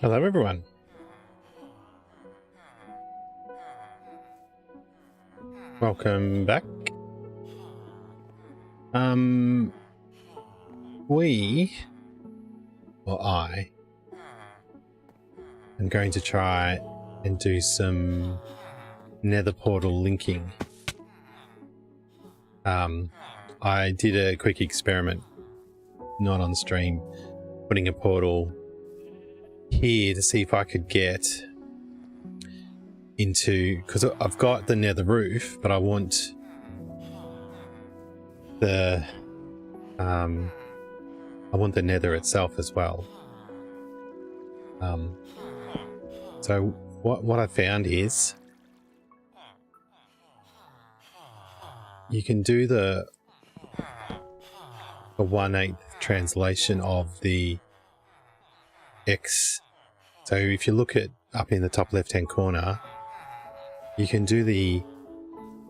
Hello everyone. Welcome back. I am going to try and do some nether portal linking. I did a quick experiment, not on stream, putting a portal here to see if I could get into, because I've got the nether roof, but I want the nether itself as well. So what I found is you can do the 1/8 translation of the X. So if you look at up in the top left hand corner, you can do the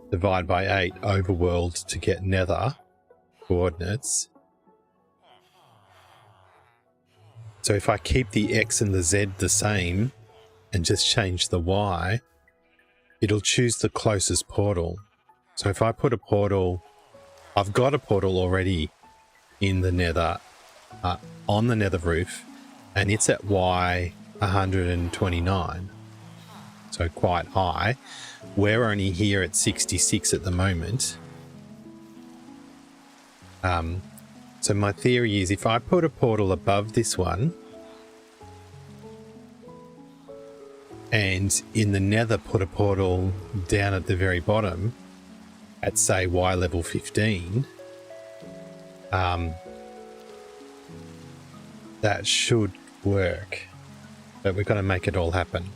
divide by 8 overworld to get nether coordinates. So if I keep the X and the Z the same and just change the Y, it'll choose the closest portal. So if I put a portal, I've got a portal already in the nether, on the nether roof, and it's at Y 129, so quite high. We're only here at 66 at the moment. So my theory is if I put a portal above this one and in the nether put a portal down at the very bottom at say Y level 15, that should work, but we've got to make it all happen.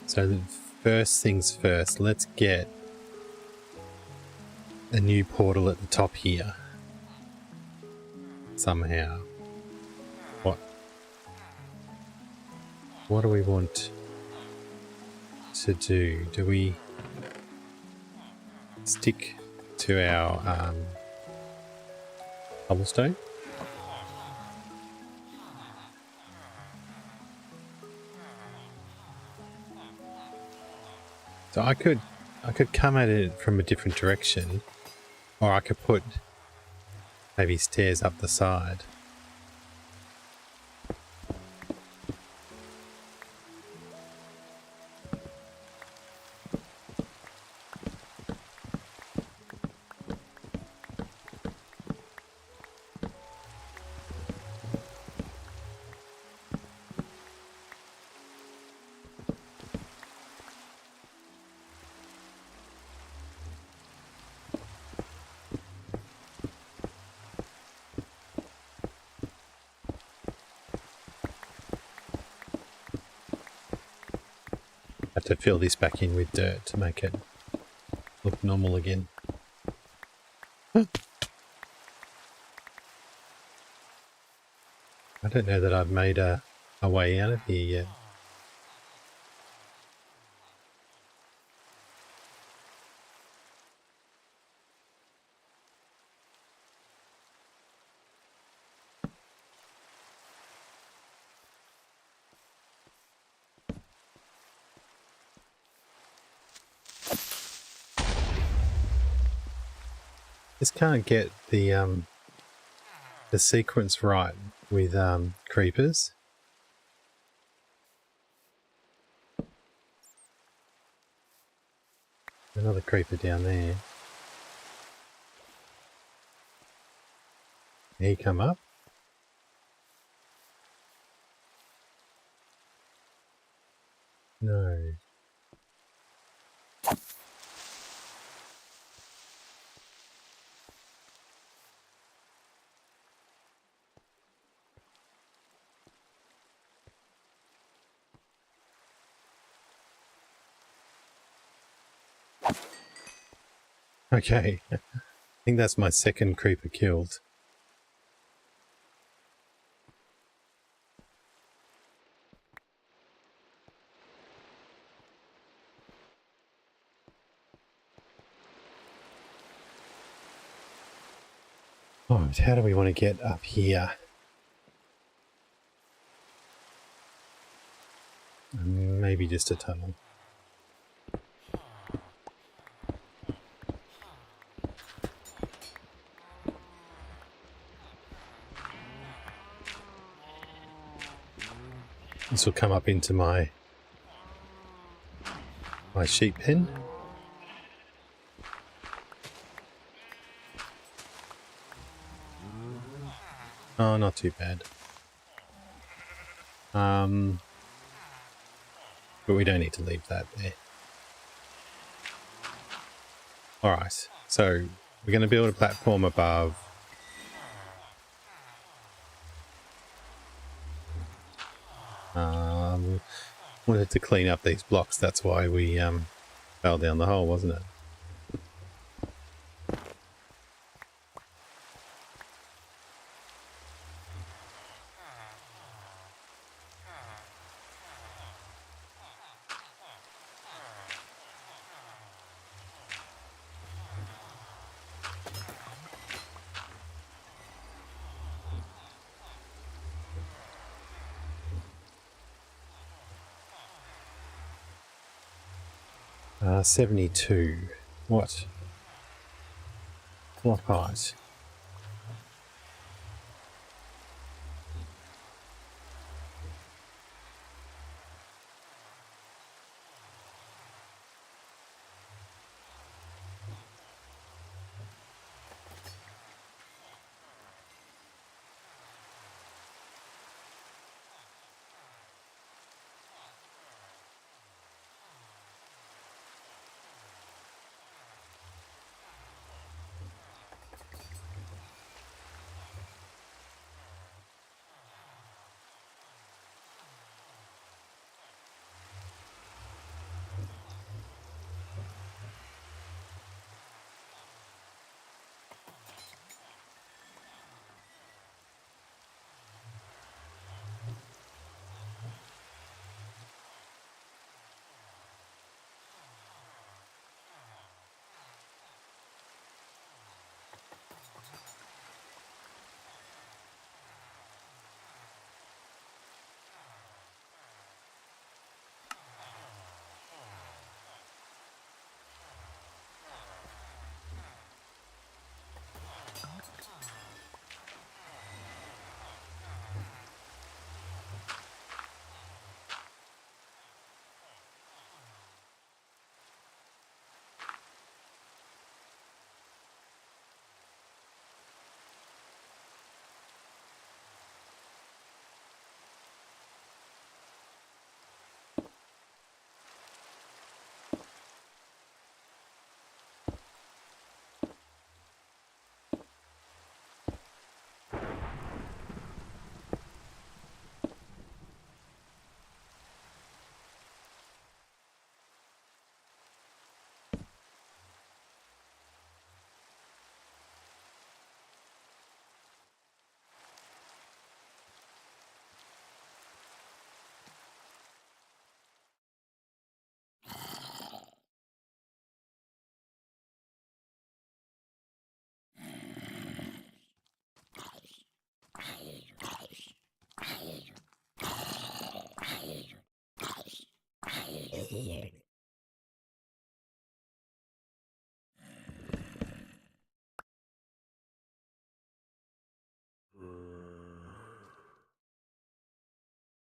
So first things first, let's get a new portal at the top here somehow. What do we want to do? Do we stick to our cobblestone? So I could come at it from a different direction, or I could put maybe stairs up the side. Have to fill this back in with dirt to make it look normal again. I don't know that I've made a way out of here yet. Just can't get the sequence right with creepers. Another creeper down there. He come up. No. Okay. I think that's my second creeper killed. Oh, how do we want to get up here? Maybe just a tunnel. This will come up into my sheep pen. Oh, not too bad. But we don't need to leave that there. Alright, so we're going to build a platform above. Wanted to clean up these blocks, that's why we fell down the hole, wasn't it? Uh, 72. What? Block height.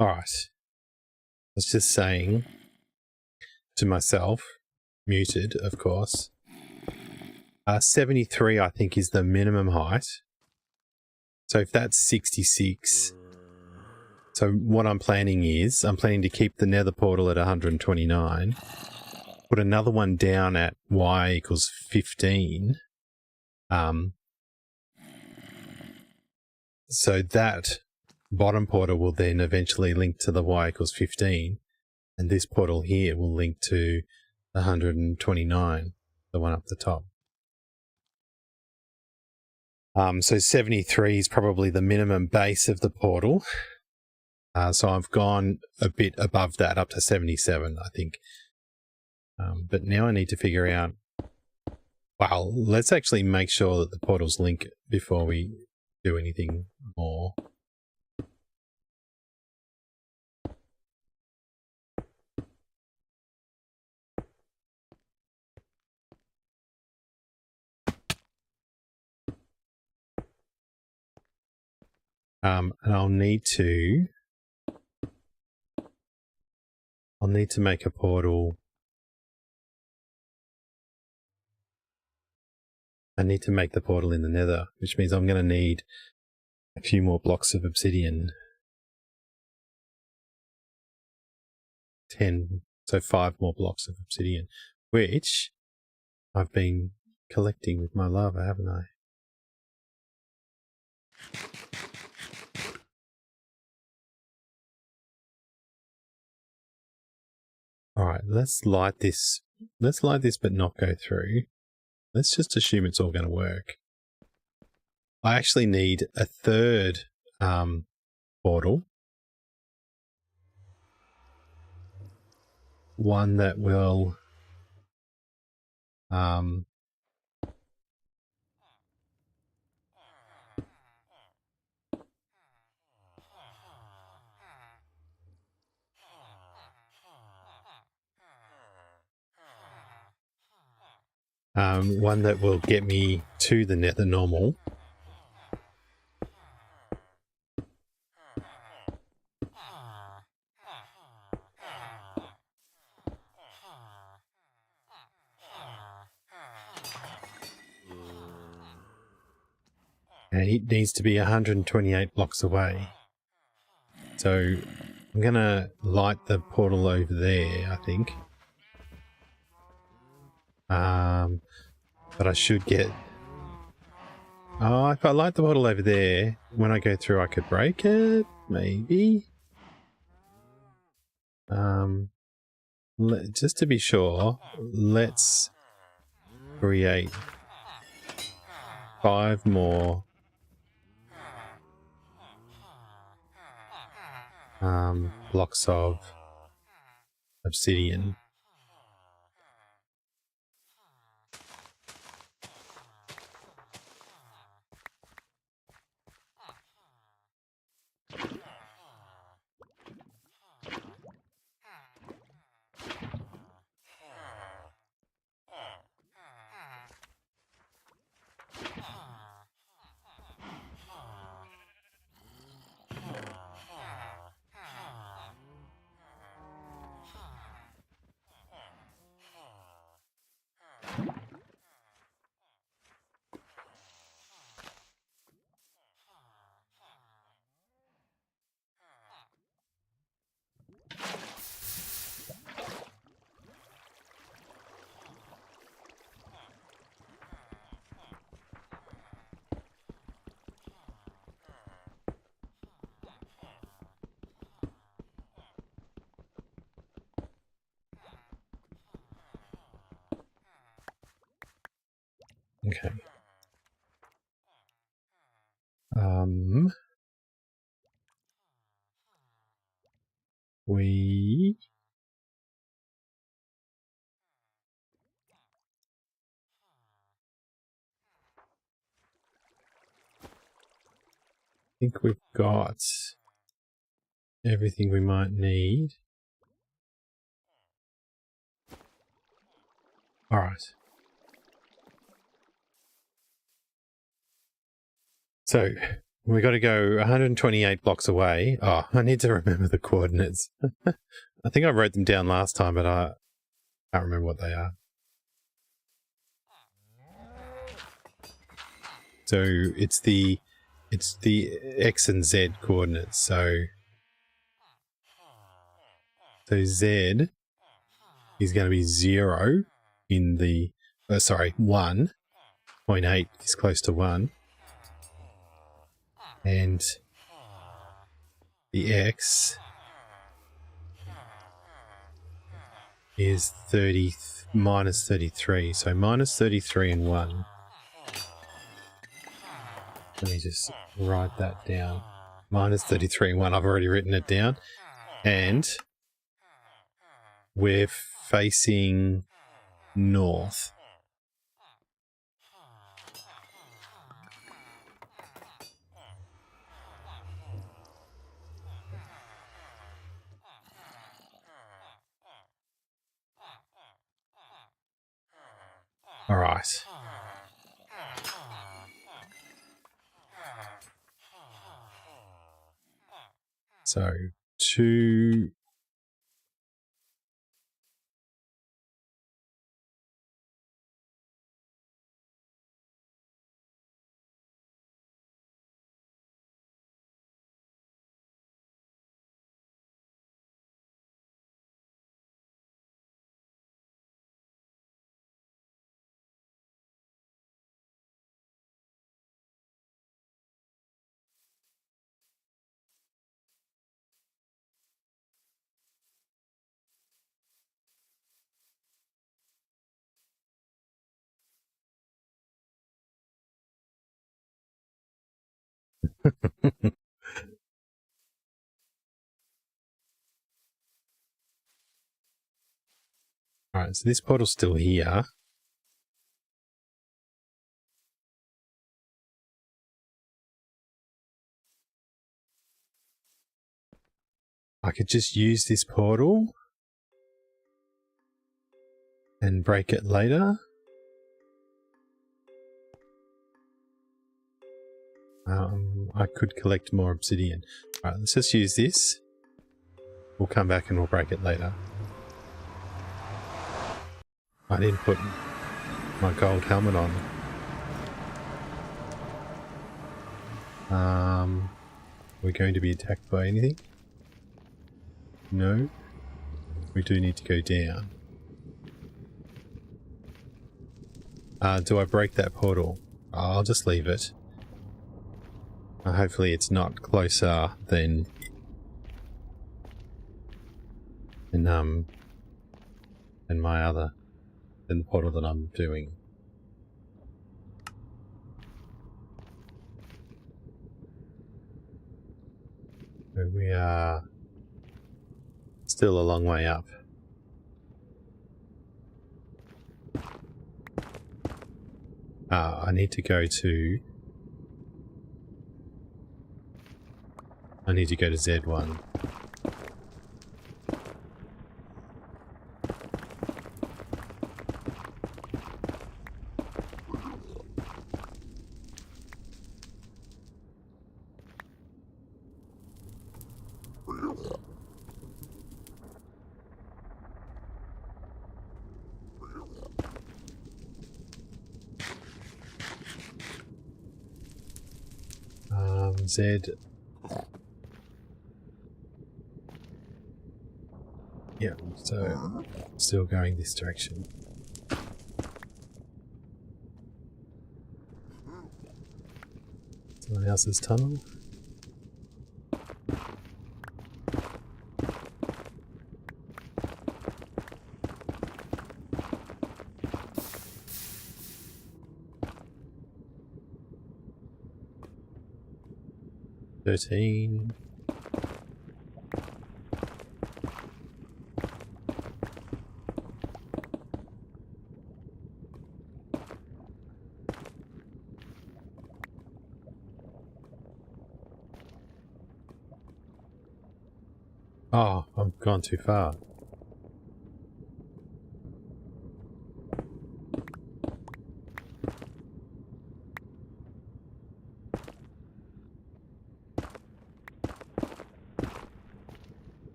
Alright. I was just saying to myself, muted, of course. 73, I think, is the minimum height. So if that's 66, so what I'm planning to keep the nether portal at 129, put another one down at y equals 15. So that bottom portal will then eventually link to the y equals 15, and this portal here will link to 129, the one up the top. So 73 is probably the minimum base of the portal. So I've gone a bit above that, up to 77, I think. But now I need to figure out Well, let's actually make sure that the portals link before we do anything more. And I'll need to make a portal. I need to make the portal in the nether, which means I'm going to need a few more blocks of obsidian. 10, so 5 more blocks of obsidian, which I've been collecting with my lava, haven't I? Alright, let's light this but not go through. Let's just assume it's all going to work. I actually need a third portal. One that will one that will get me to the nether normal. And it needs to be 128 blocks away. So I'm going to light the portal over there, I think. But I should get... Oh, if I light the portal over there, when I go through I could break it, maybe. Just to be sure, let's create 5 more blocks of obsidian. Okay. We think we've got everything we might need. All right. So we got to go 128 blocks away. Oh, I need to remember the coordinates. I think I wrote them down last time, but I can't remember what they are. So it's the X and Z coordinates. So Z is going to be 0 in the 1.8 is close to 1. And the X is minus 33. So minus 33 and 1. Let me just write that down. Minus 33 and 1. I've already written it down. And we're facing north. All right. So 2. All right, so this portal's still here. I could just use this portal and break it later. I could collect more obsidian. All right, let's just use this. We'll come back and we'll break it later. I didn't put my gold helmet on. We're going to be attacked by anything? No. We do need to go down. Do I break that portal? I'll just leave it. Hopefully it's not closer than the portal that I'm doing. So we are still a long way up. I need to go to Z1. Z. Yeah, so still going this direction. Someone else's tunnel. $13. Oh, I've gone too far.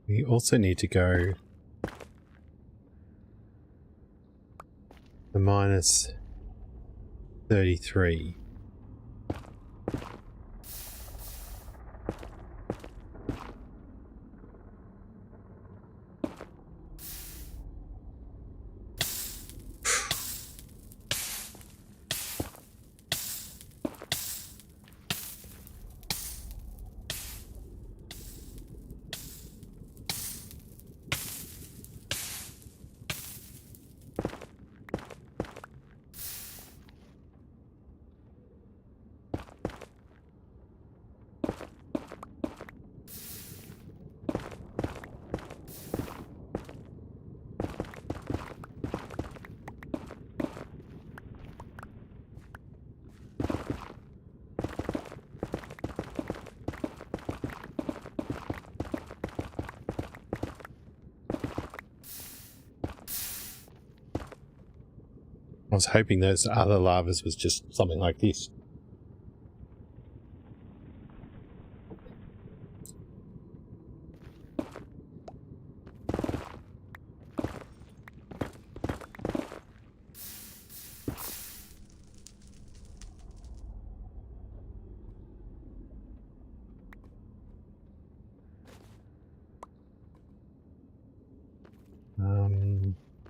We also need to go to minus 33. I was hoping those other lavas was just something like this.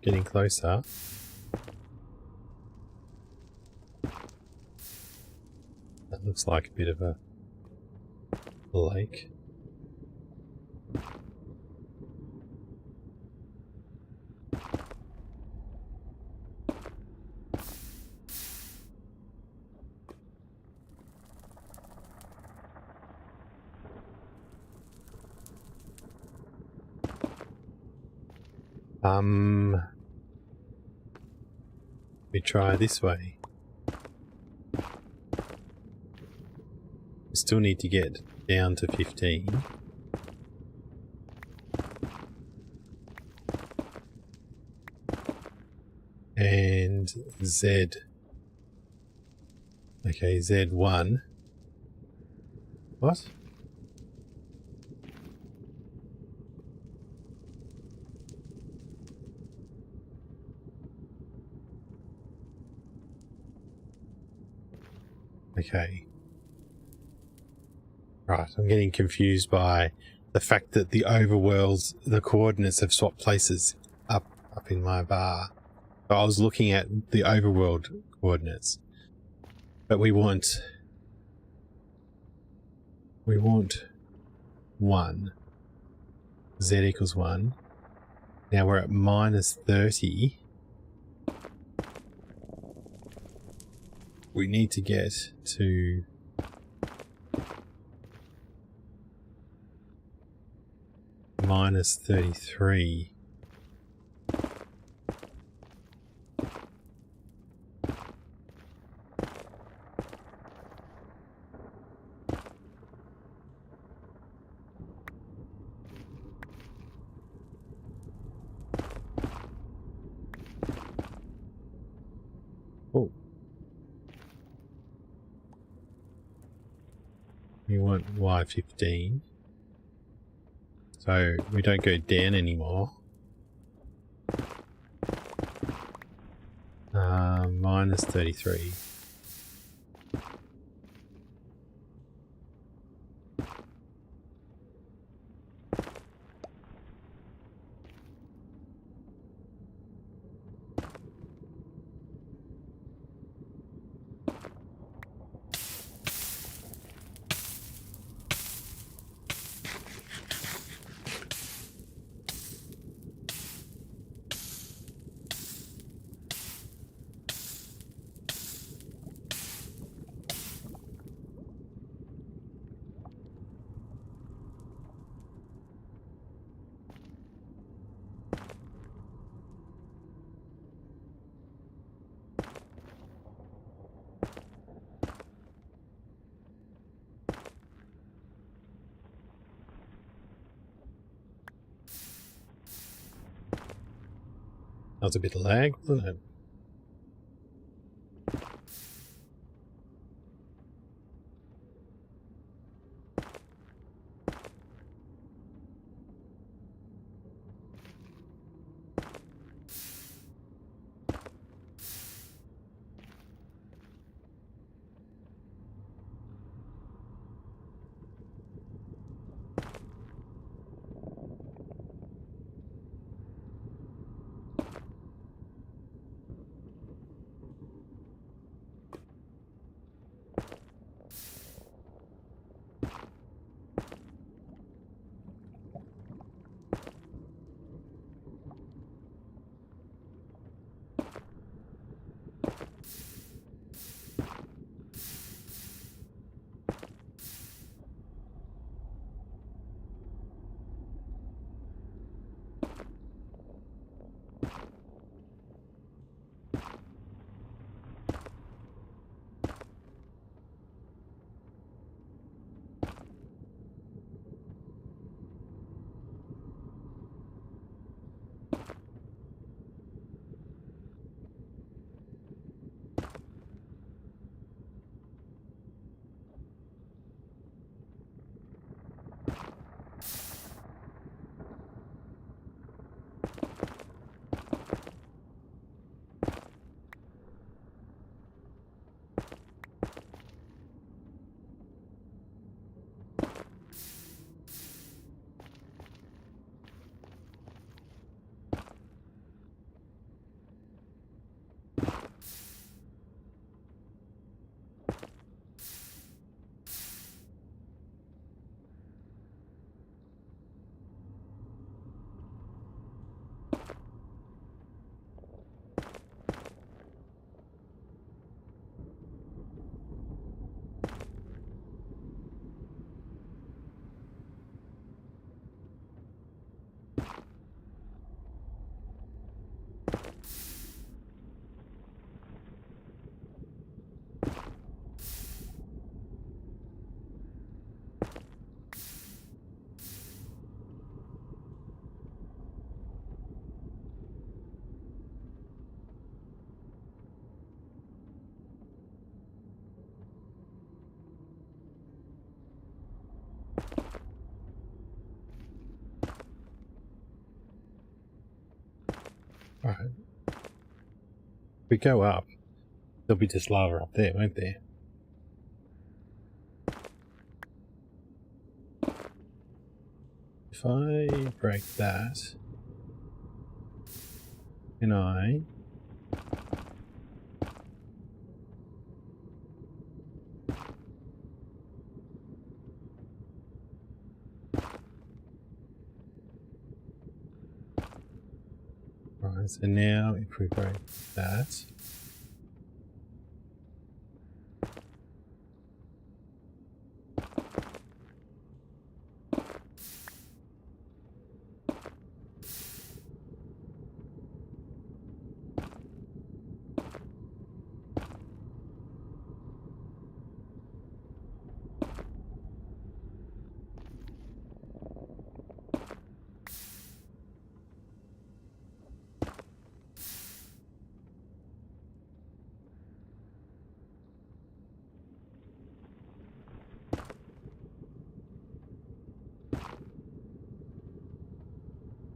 Getting closer. That looks like a bit of a lake. We try this way. We still need to get down to 15. And Z. Okay, Z1. What? Okay. Right, I'm getting confused by the fact that the overworlds, the coordinates have swapped places up in my bar. So I was looking at the overworld coordinates. But we want 1. Z equals 1. Now we're at minus 30. We need to get to minus 33. Oh. We want Y15. So we don't go down anymore. Minus 33. That was a bit of lag, wasn't it? Alright. If we go up, there'll be just lava up there, won't there? If I break that, can I... Right, so now if we break that...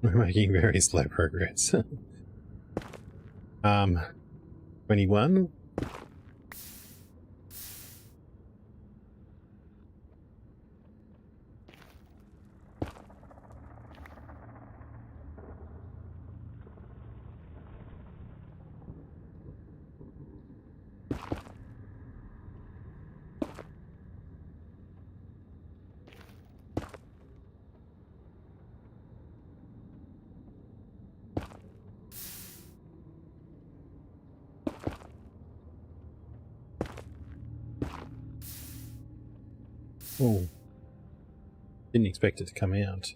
We're making very slow progress. 21. Oh, didn't expect it to come out.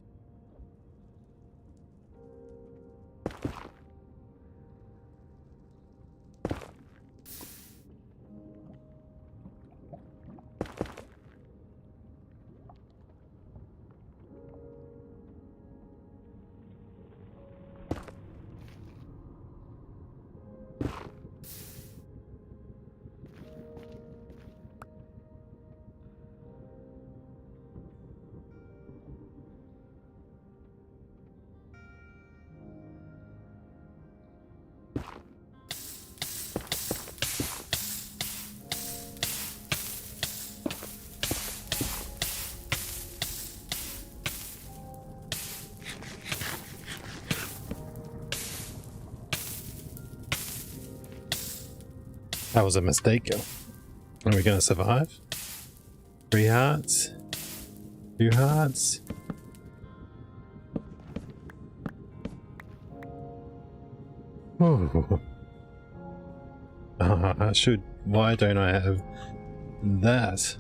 That was a mistake. Are we going to survive? 3 hearts? 2 hearts? Oh. I should... Why don't I have that?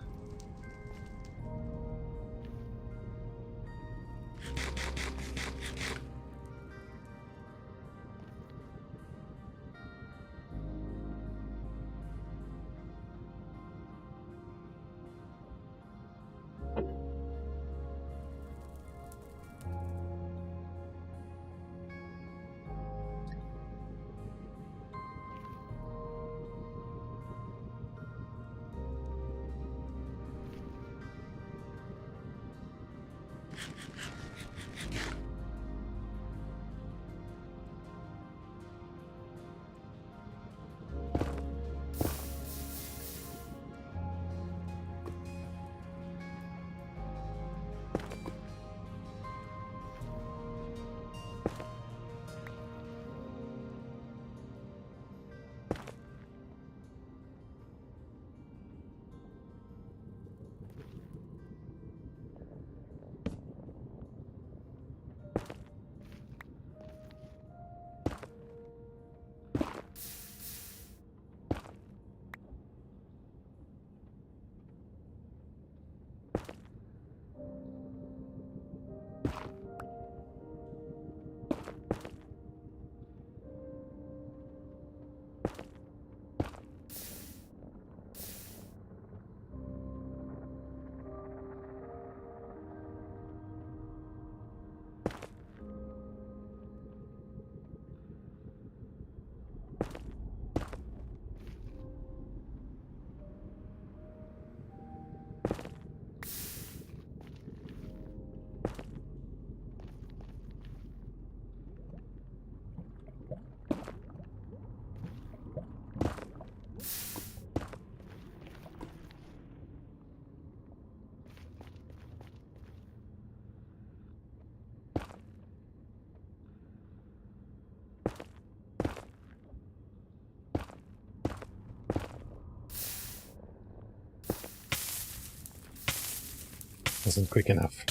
Wasn't quick enough.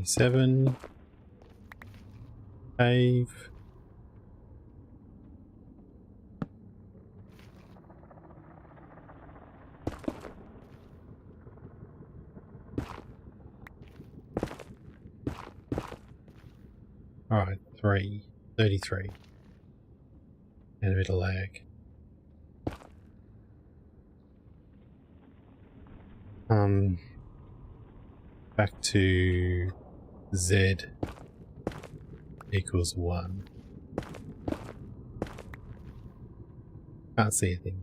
Seven. Cave. Alright, 33. And a bit of lag. Back to Z equals 1. Can't see anything.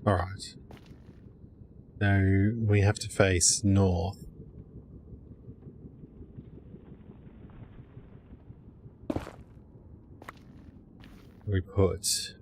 Alright. So we have to face north. We put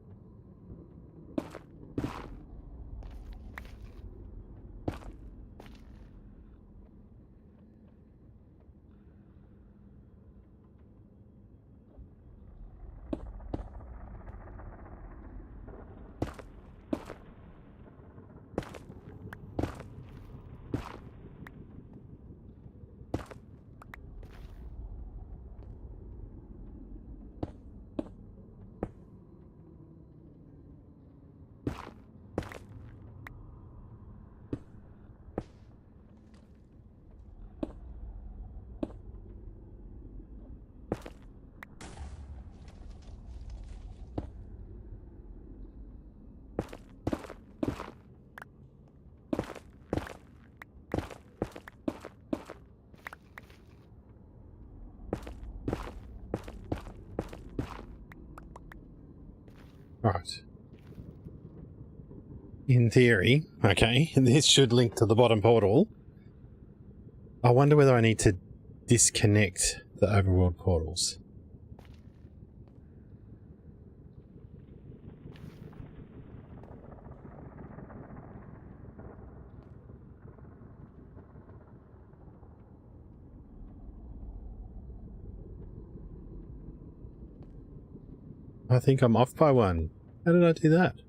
right. In theory, okay, this should link to the bottom portal. I wonder whether I need to disconnect the overworld portals. I think I'm off by one. How did I do that? It's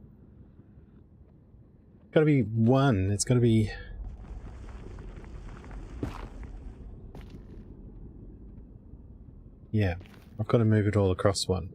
gotta be 1. It's gotta be... Yeah, I've got to move it all across 1.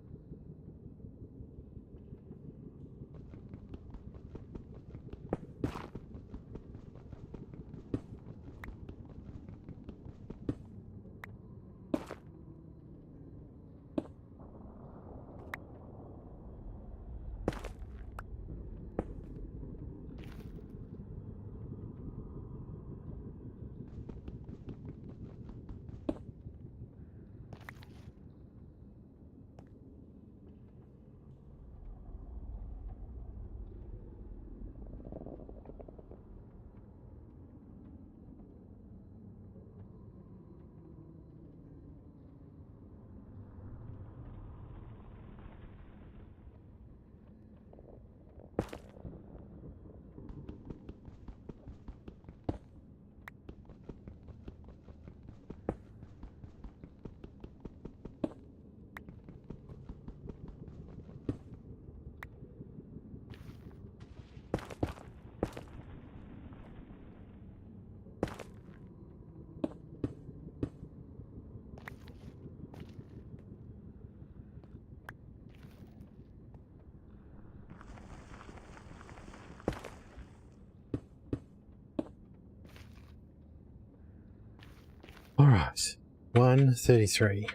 Alright, 133.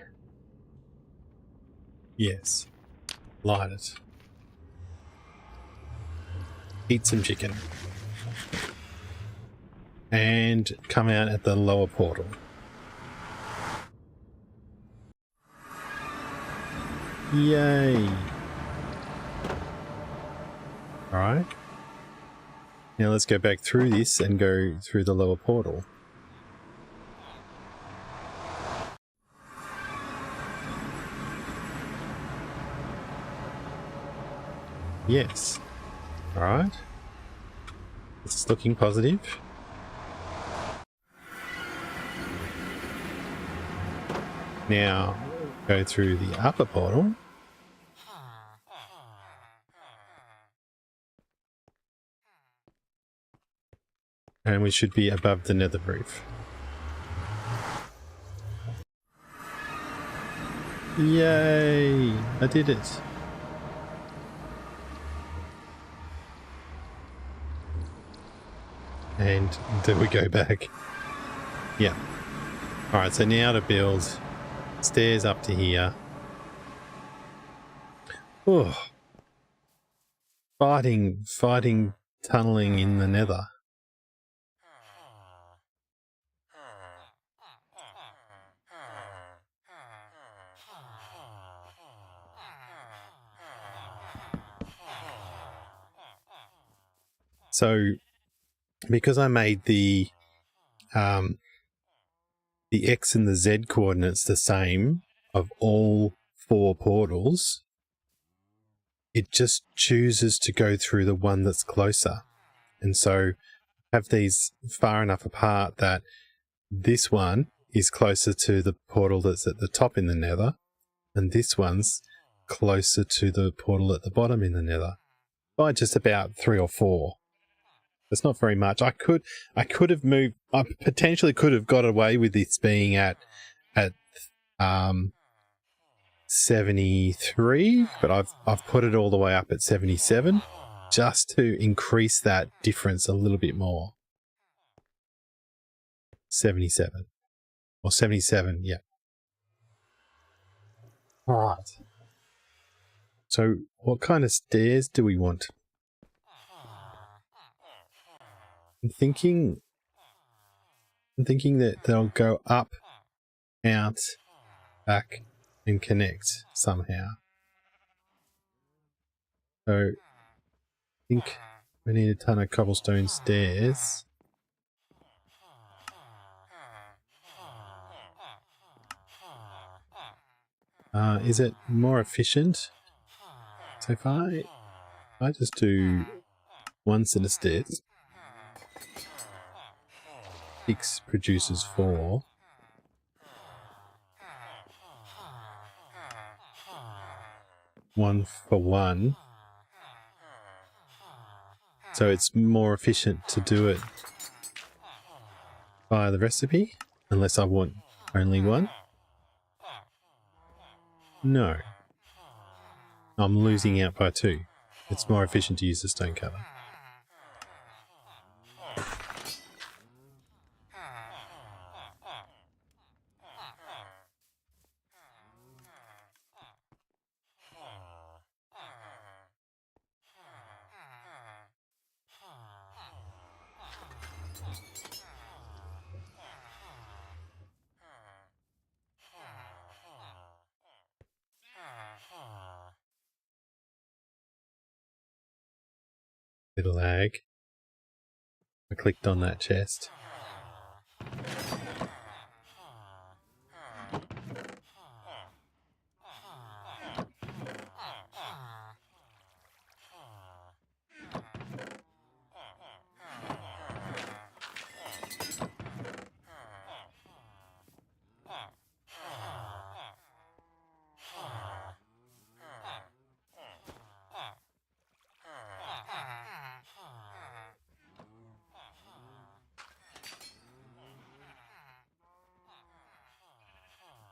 Yes, light it. Eat some chicken. And come out at the lower portal. Yay! Alright. Now let's go back through this and go through the lower portal. Yes. Alright. It's looking positive. Now go through the upper portal. And we should be above the nether roof. Yay! I did it. And do we go back? Yeah. Alright, so now to build stairs up to here. Oh. Fighting tunneling in the nether. So, because I made the X and the Z coordinates the same of all 4 portals, it just chooses to go through the one that's closer. And so have these far enough apart that this one is closer to the portal that's at the top in the nether, and this one's closer to the portal at the bottom in the nether by just about 3 or 4. It's not very much. I could have moved. I potentially could have got away with this being at 73, but I've put it all the way up at 77 just to increase that difference a little bit more. 77 or 77, yeah. All right. So, what kind of stairs do we want? I'm thinking that they'll go up, out, back, and connect somehow. So, I think we need a ton of cobblestone stairs. Is it more efficient? So if I just do 1 set of stairs, 6 produces 4. One for 1. So it's more efficient to do it via the recipe, unless I want only 1. No. I'm losing out by 2. It's more efficient to use the stone cutter. Bit of lag. I clicked on that chest.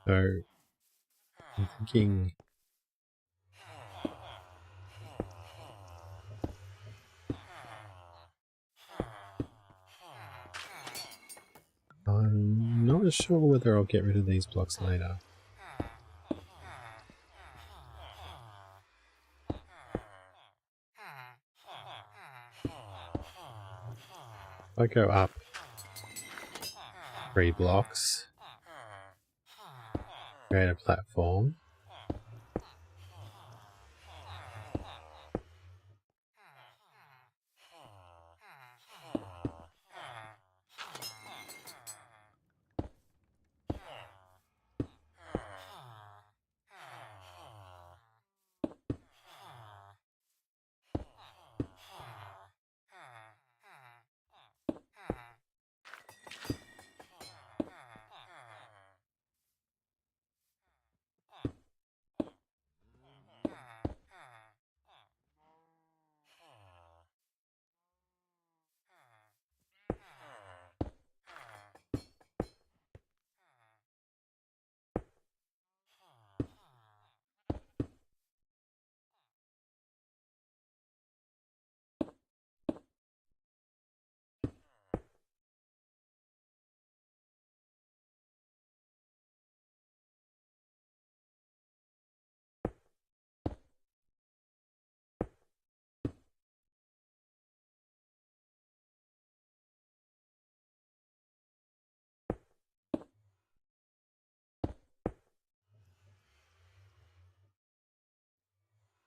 So I'm thinking I'm not sure whether I'll get rid of these blocks later. If I go up 3 blocks, create a platform,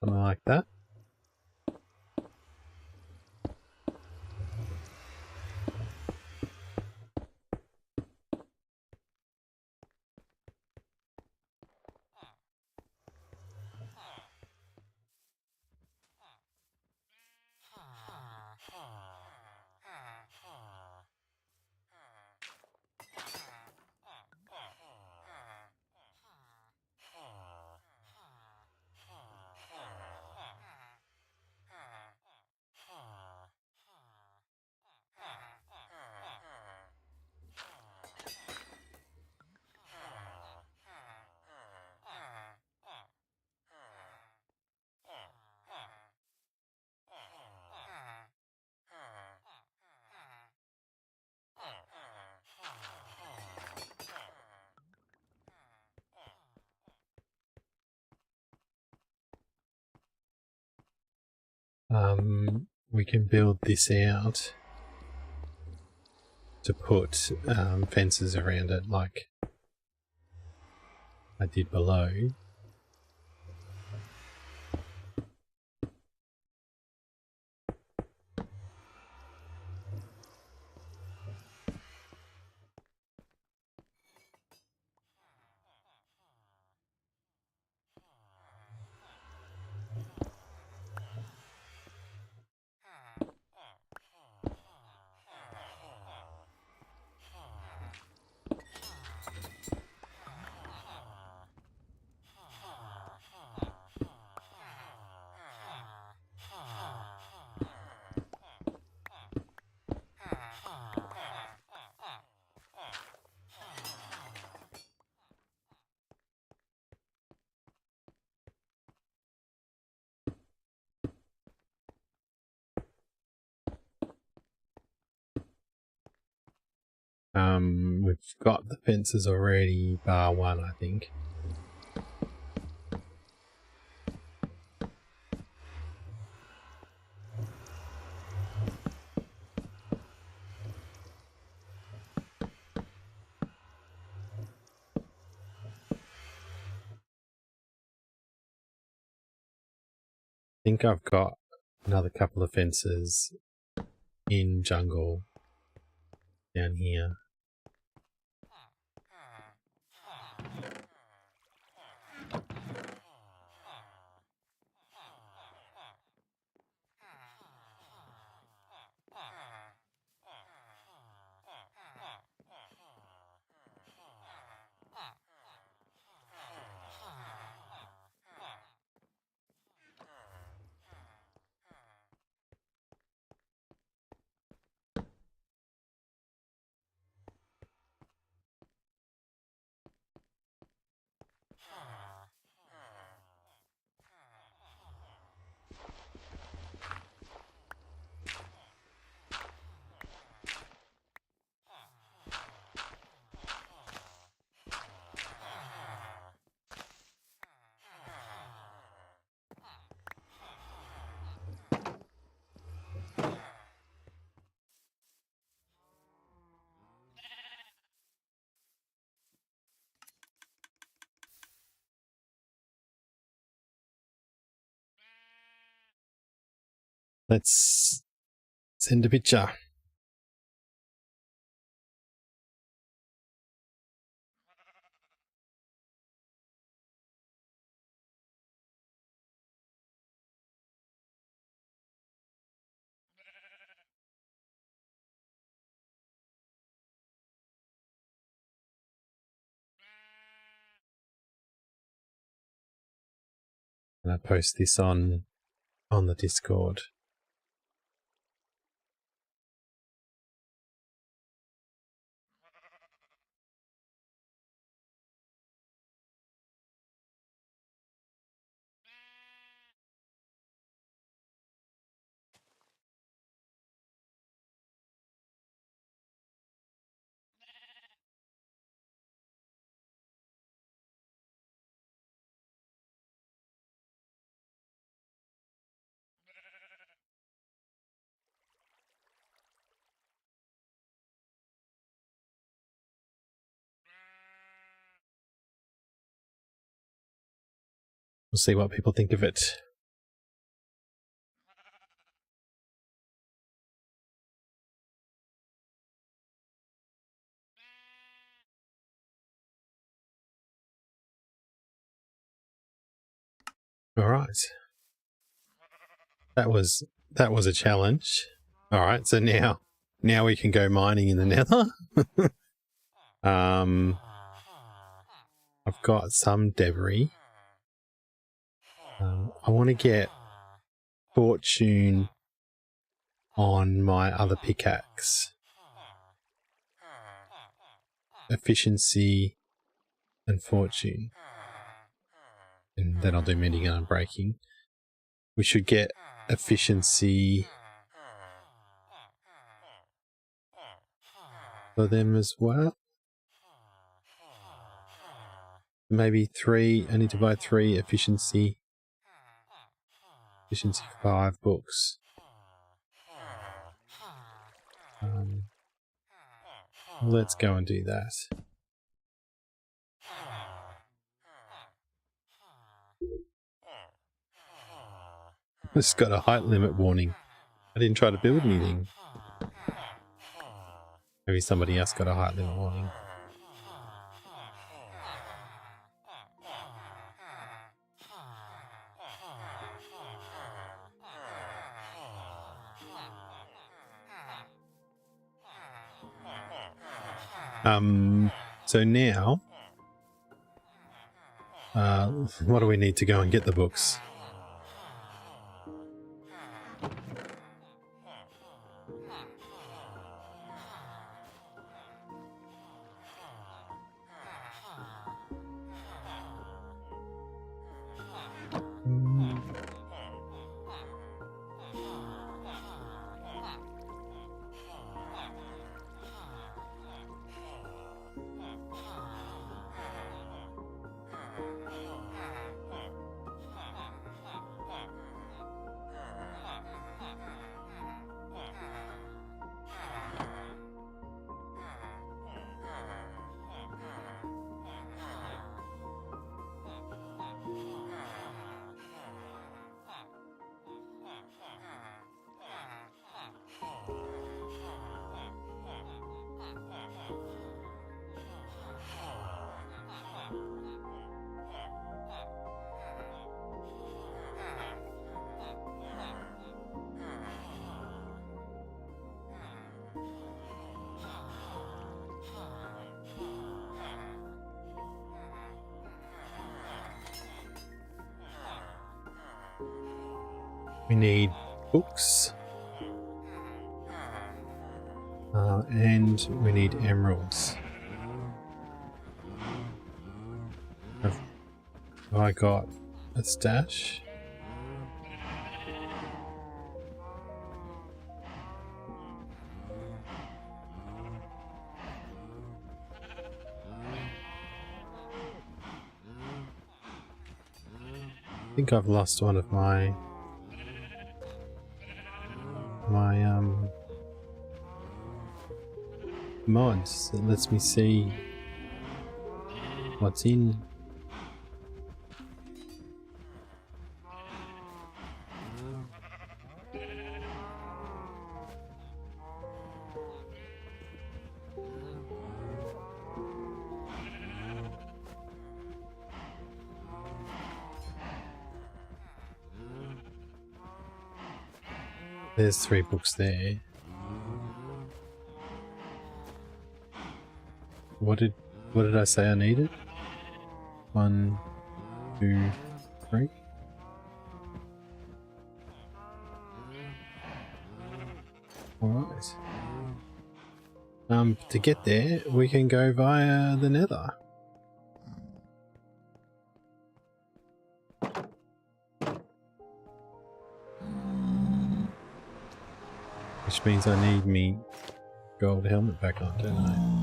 Something like that. We can build this out to put fences around it like I did below. We've got the fences already, bar one, I think. I think I've got another couple of fences in jungle down here. Let's send a picture. And I post this on the Discord. We'll see what people think of it. All right. That was a challenge. All right, so now we can go mining in the Nether. I've got some debris. I want to get fortune on my other pickaxe. Efficiency and fortune. And then I'll do mending and unbreaking. We should get efficiency for them as well. Maybe 3. I need to buy 3 efficiency. Efficiency 5 books. Let's go and do that. It's got a height limit warning. I didn't try to build anything. Maybe somebody else got a height limit warning. So now, what do we need to go and get the books? We need books. And we need emeralds. Have I got a stash? I think I've lost one of my mods that lets me see what's in. There's 3 books there. What did I say I needed? 1, 2, 3. Alright. To get there, we can go via the Nether. Which means I need me gold helmet back on, don't I?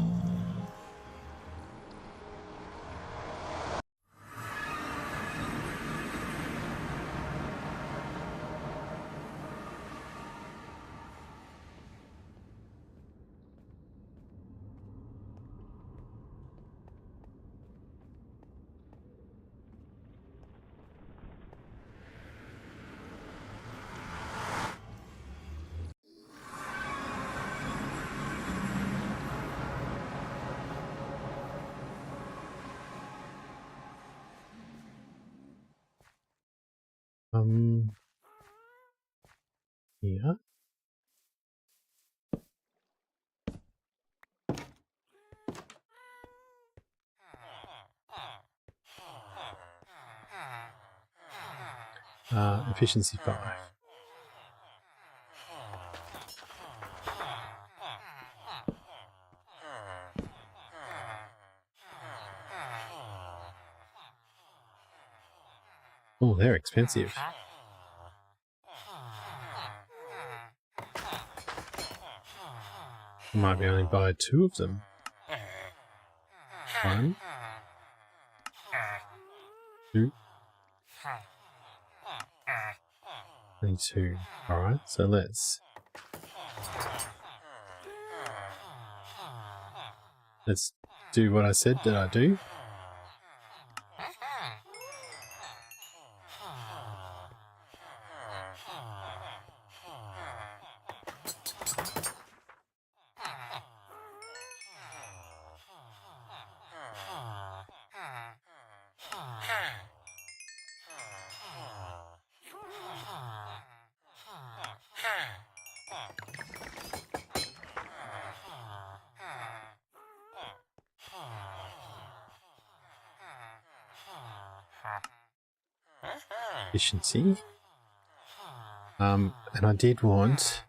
Here. Efficiency 5. Oh, they're expensive. I might be only buy 2 of them. 1, 2, and 2. Alright, so let's do what I said that I do. Efficiency. And I did want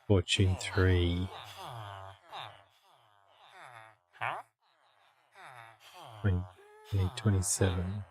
Fortune 3. I need 27.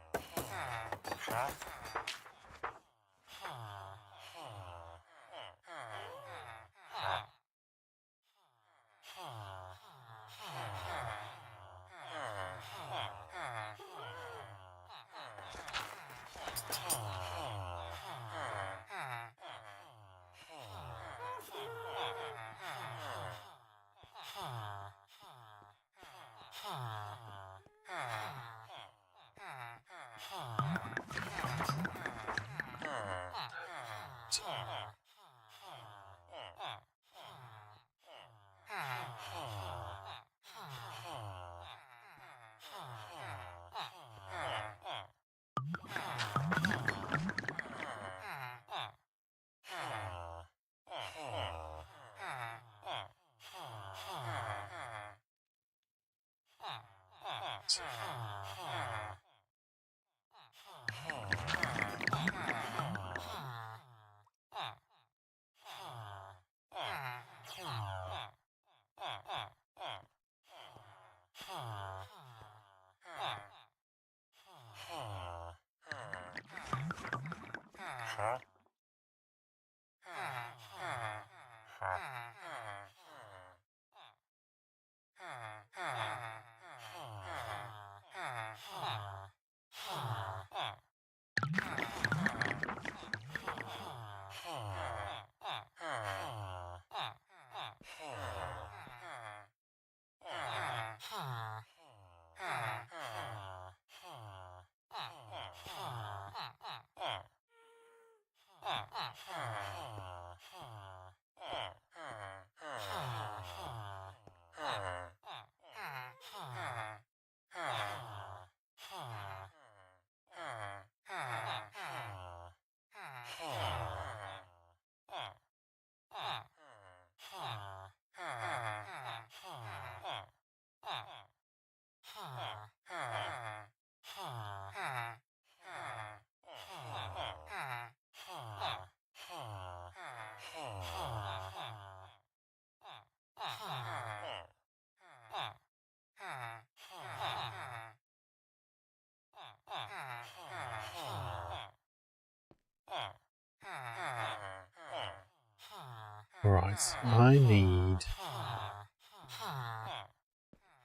Alright, I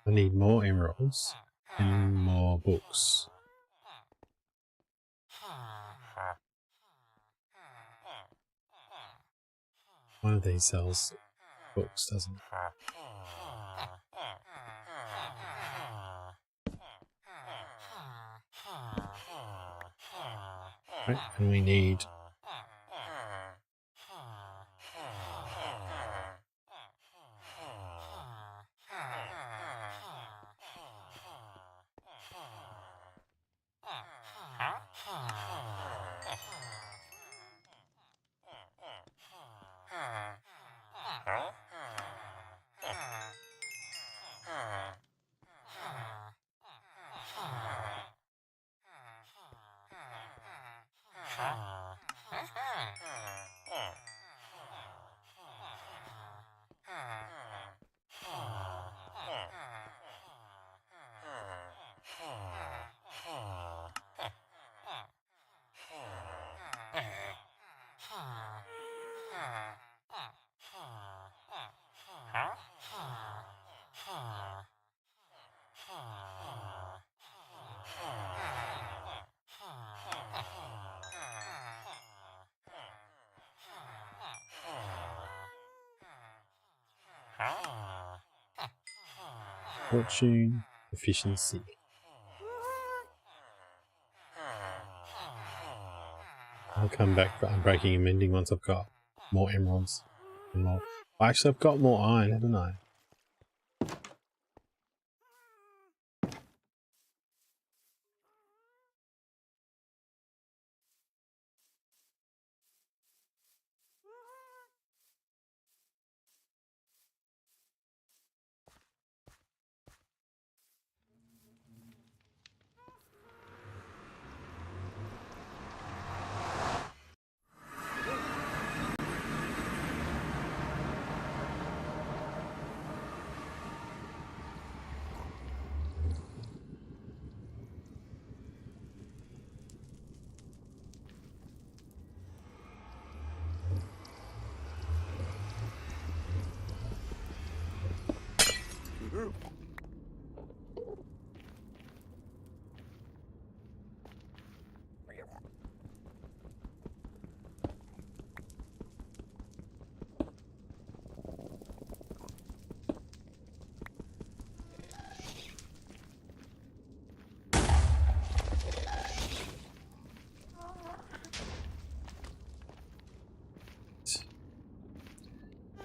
need more emeralds and more books. One of these sells books, doesn't it? Right, and we need fortune, efficiency. I'll come back for unbreaking and mending once I've got more emeralds and more. Actually, I've got more iron, haven't I?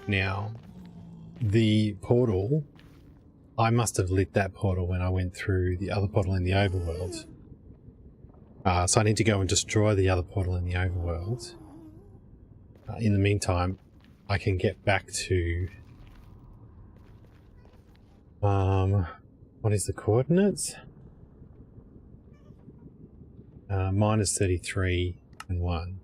Now, the portal, I must have lit that portal when I went through the other portal in the overworld. So I need to go and destroy the other portal in the overworld. In the meantime, I can get back to... what is the coordinates? Minus 33 and 1.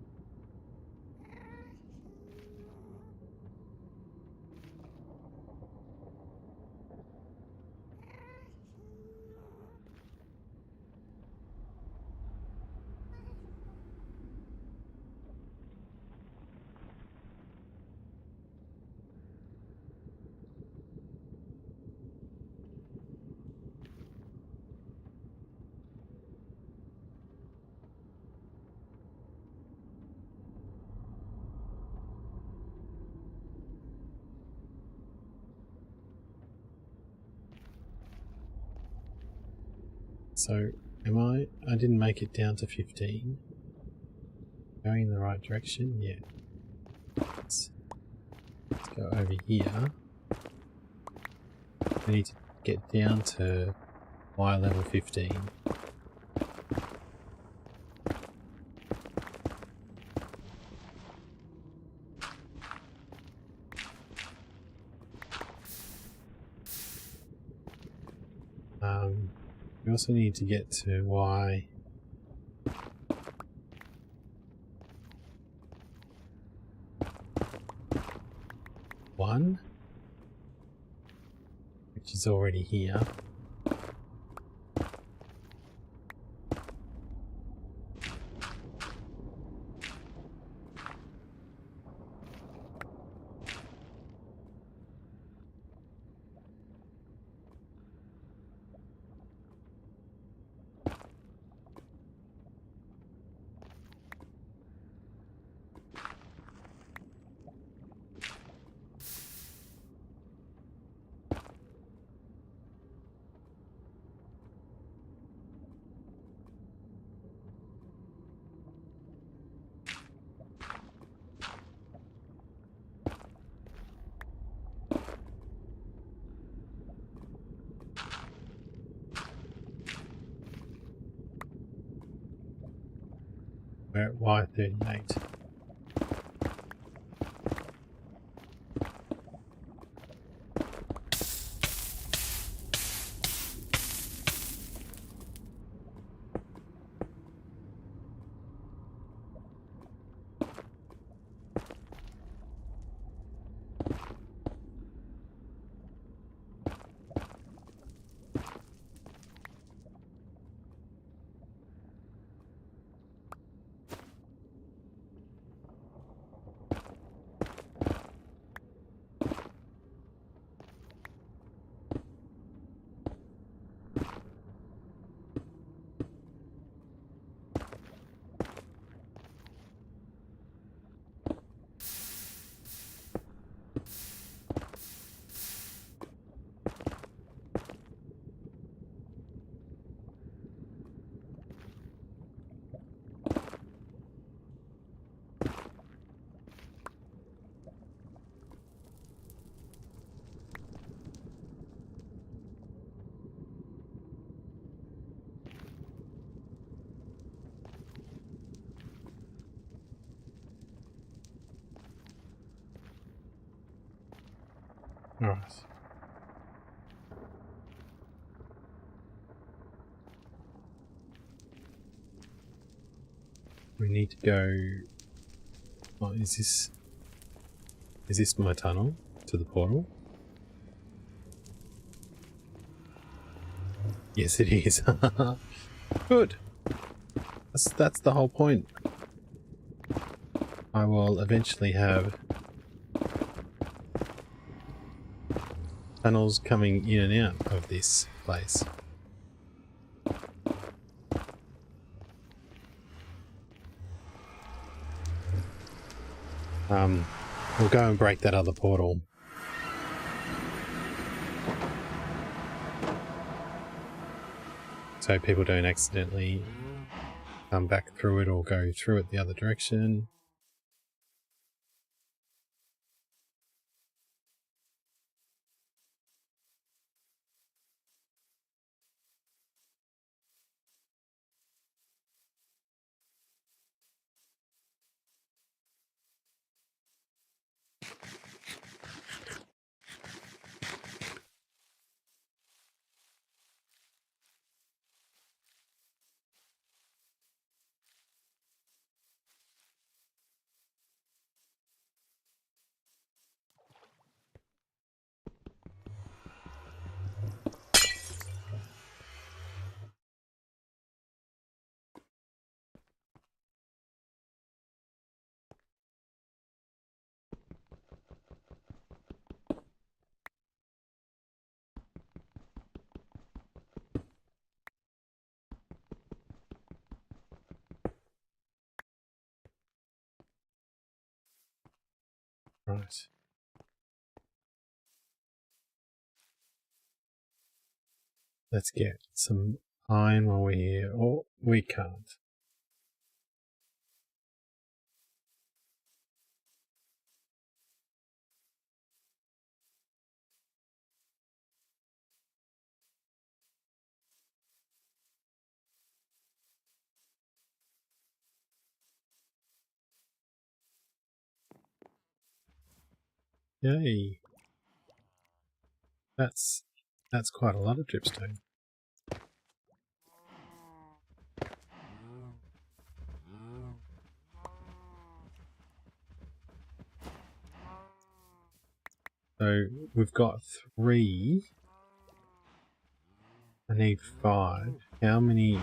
So, I didn't make it down to 15. Going in the right direction? Yeah. Let's go over here. I need to get down to Y level 15. We also need to get to Y. One, which is already here. We're at Y38. Alright. We need to go... Oh, is this my tunnel to the portal? Yes, it is. Good. That's the whole point. I will eventually have tunnels coming in and out of this place. We'll go and break that other portal. So people don't accidentally come back through it or go through it the other direction. Right. Let's get some iron while we're here. Oh, we can't. Yay. That's quite a lot of dripstone. So we've got 3. I need 5. How many?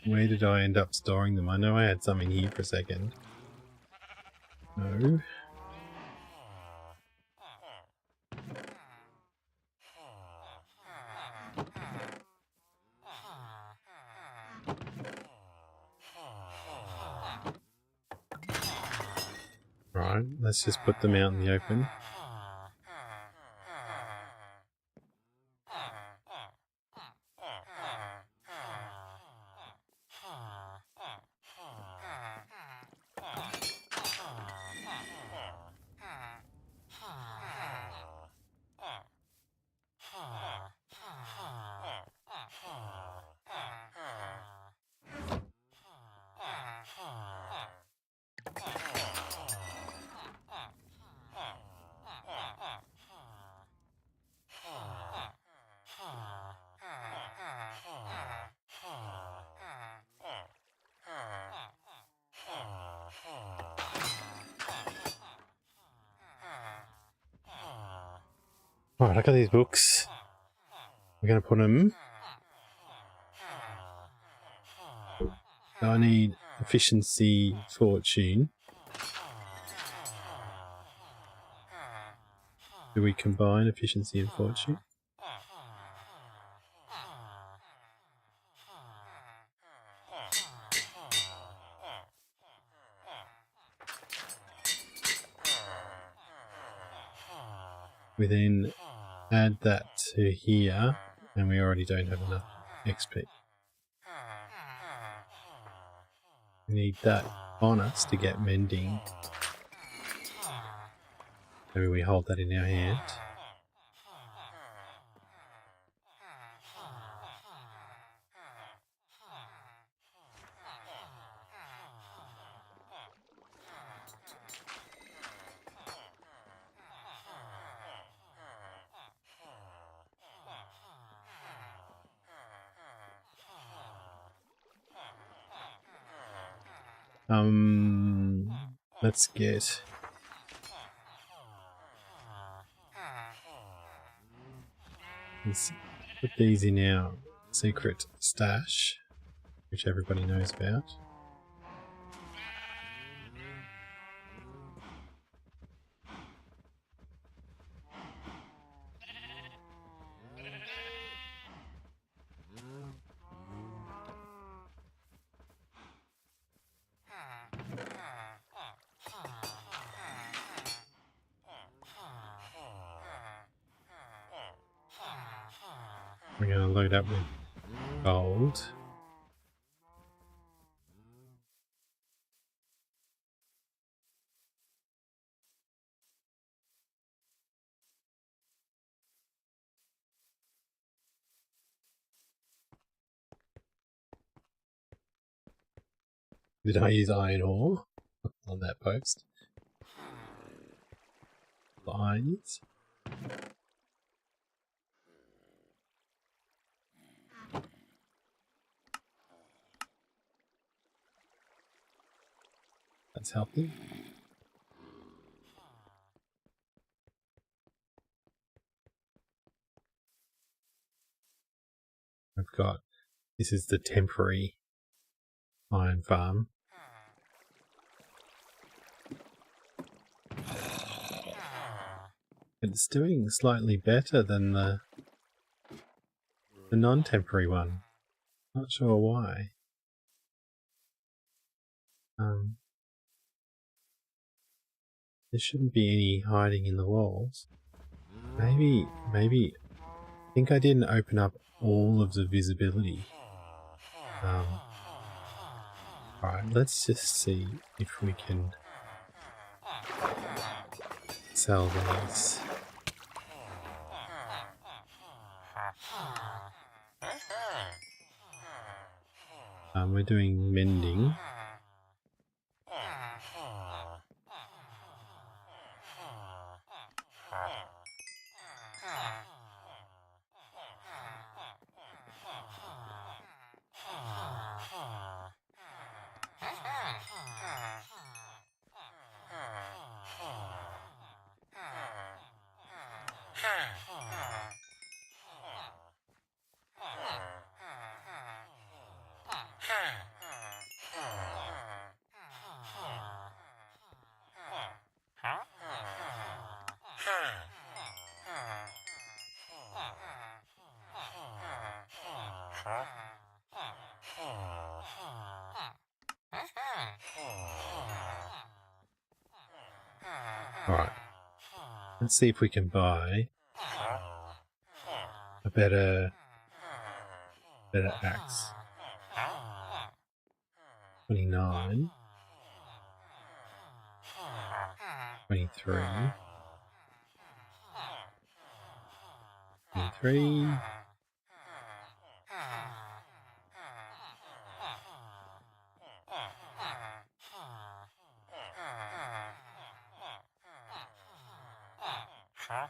Where did I end up storing them? I know I had some in here for a second. No. Right, let's just put them out in the open. Alright, I got these books. We're going to put them... So I need efficiency, fortune. Do we combine efficiency and fortune? We then add that to here, and we already don't have enough XP. We need that on us to get mending. Maybe we hold that in our hand. Let's get... Let's put these in our secret stash, which everybody knows about. We're going to load up with gold. Did I use iron ore on that post? Lines. That's helping. I've got, this is the temporary iron farm. It's doing slightly better than the non-temporary one. Not sure why. There shouldn't be any hiding in the walls. Maybe, I think I didn't open up all of the visibility. Alright, let's just see if we can sell these. We're doing mending. Alright, let's see if we can buy a better axe. 29, 23, 23.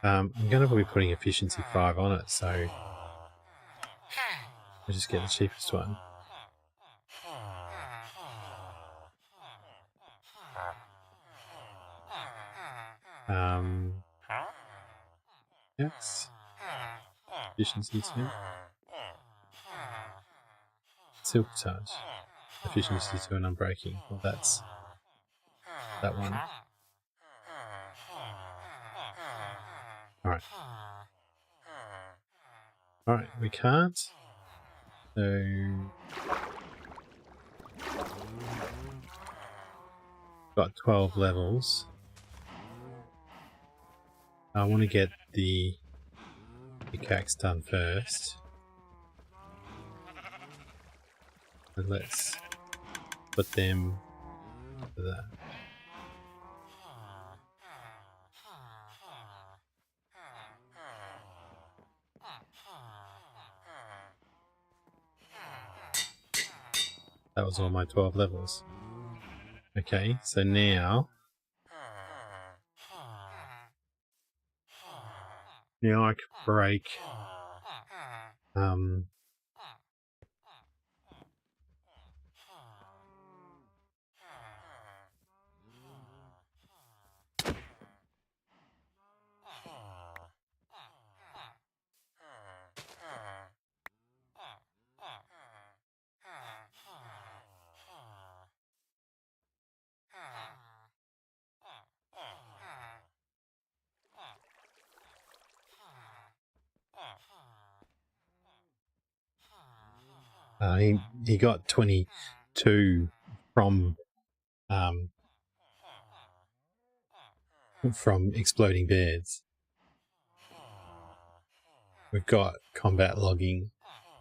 I'm going to be putting efficiency 5 on it, so I'll just get the cheapest one. Yes. Efficiency 2. Silk touch. Efficiency 2 and unbreaking. Well, that's that one. Alright. Alright, we can't. So got 12 levels. I want to get the pickaxe done first. And let's put them to that. That was all my 12 levels. Okay, so now I can break He got 22 from exploding beds. We've got combat logging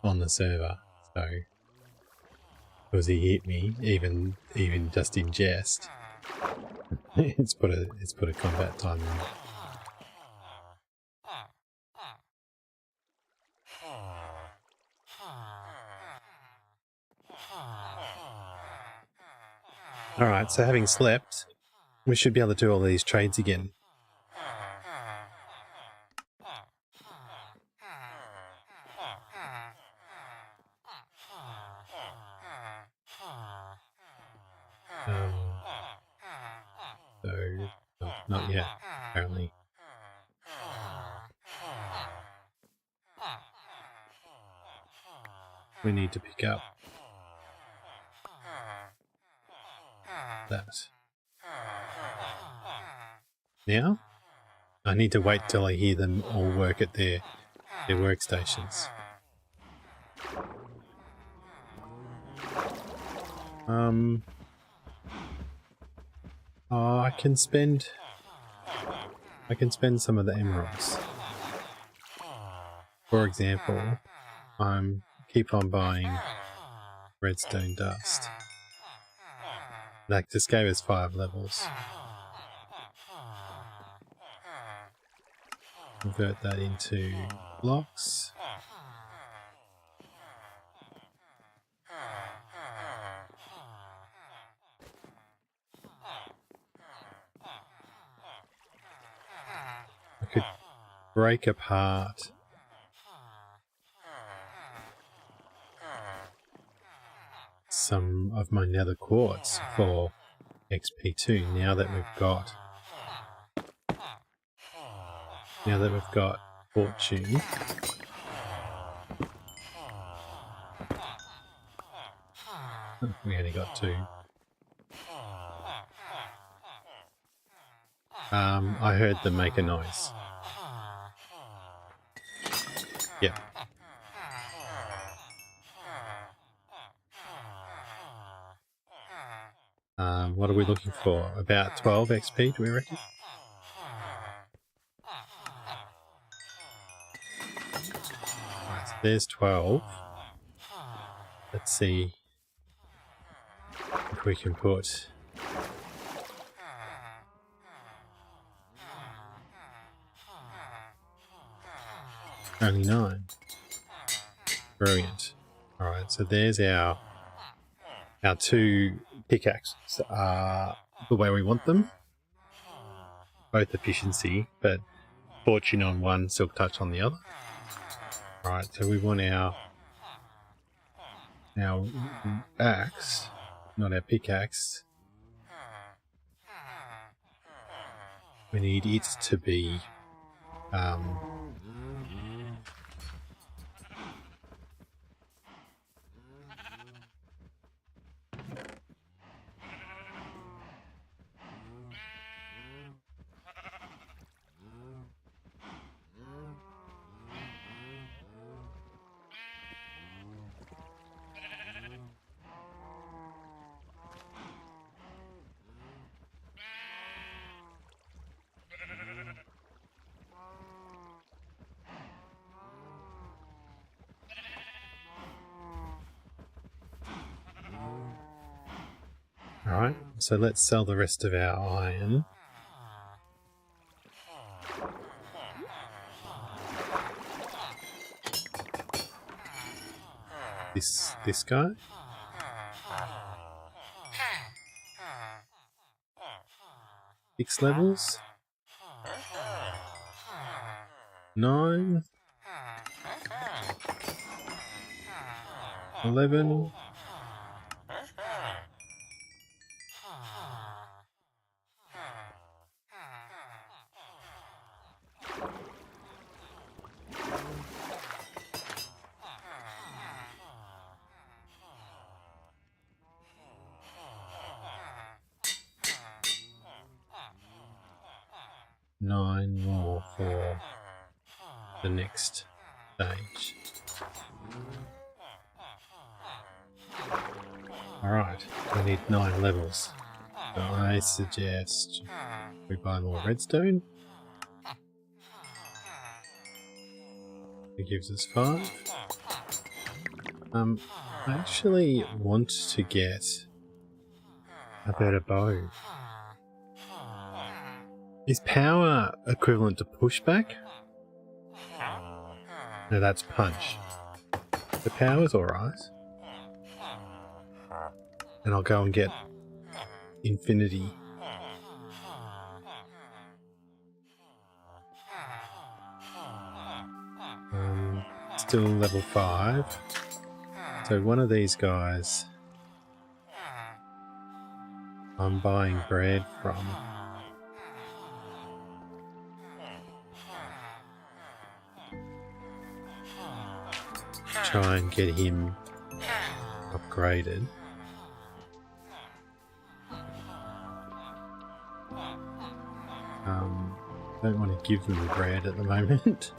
on the server, so because he hit me, even just in jest, it's put a combat timer on. Alright, so having slept, we should be able to do all these trades again. So, not yet, apparently. We need to pick up that. Now? I need to wait till I hear them all work at their workstations. Oh, I can spend some of the emeralds. For example, keep on buying redstone dust. That just gave us 5 levels. Convert that into blocks. I could break apart some of my nether quartz for XP2 now that we've got fortune. We only got 2. I heard them make a noise. Yep. What are we looking for? About 12 XP, do we reckon? Right, so there's 12. Let's see if we can put only 9. Brilliant. Alright, so there's our 2 pickaxes are the way we want them. Both efficiency, but fortune on one, silk touch on the other. Alright, so we want our axe, not our pickaxe. We need it to be Alright, so let's sell the rest of our iron. This guy. Six levels. 9. 11. 9 more for the next stage. Alright, we need 9 levels. So I suggest we buy more redstone. It gives us 5. I actually want to get a better bow. Is power equivalent to pushback? No, that's punch. The power's alright. And I'll go and get infinity. Still level 5. So one of these guys I'm buying bread from. Try and get him upgraded. Don't want to give them bread at the moment.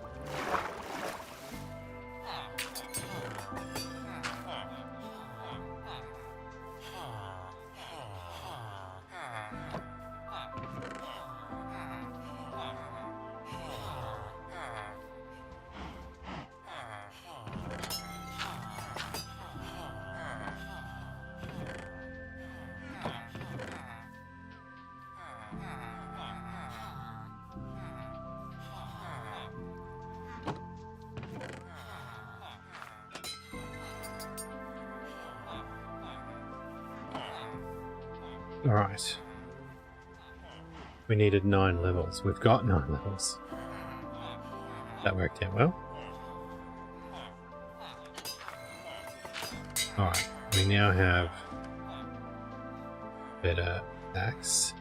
Alright. We needed 9 levels. We've got 9 levels. That worked out well. Alright, we now have better axe.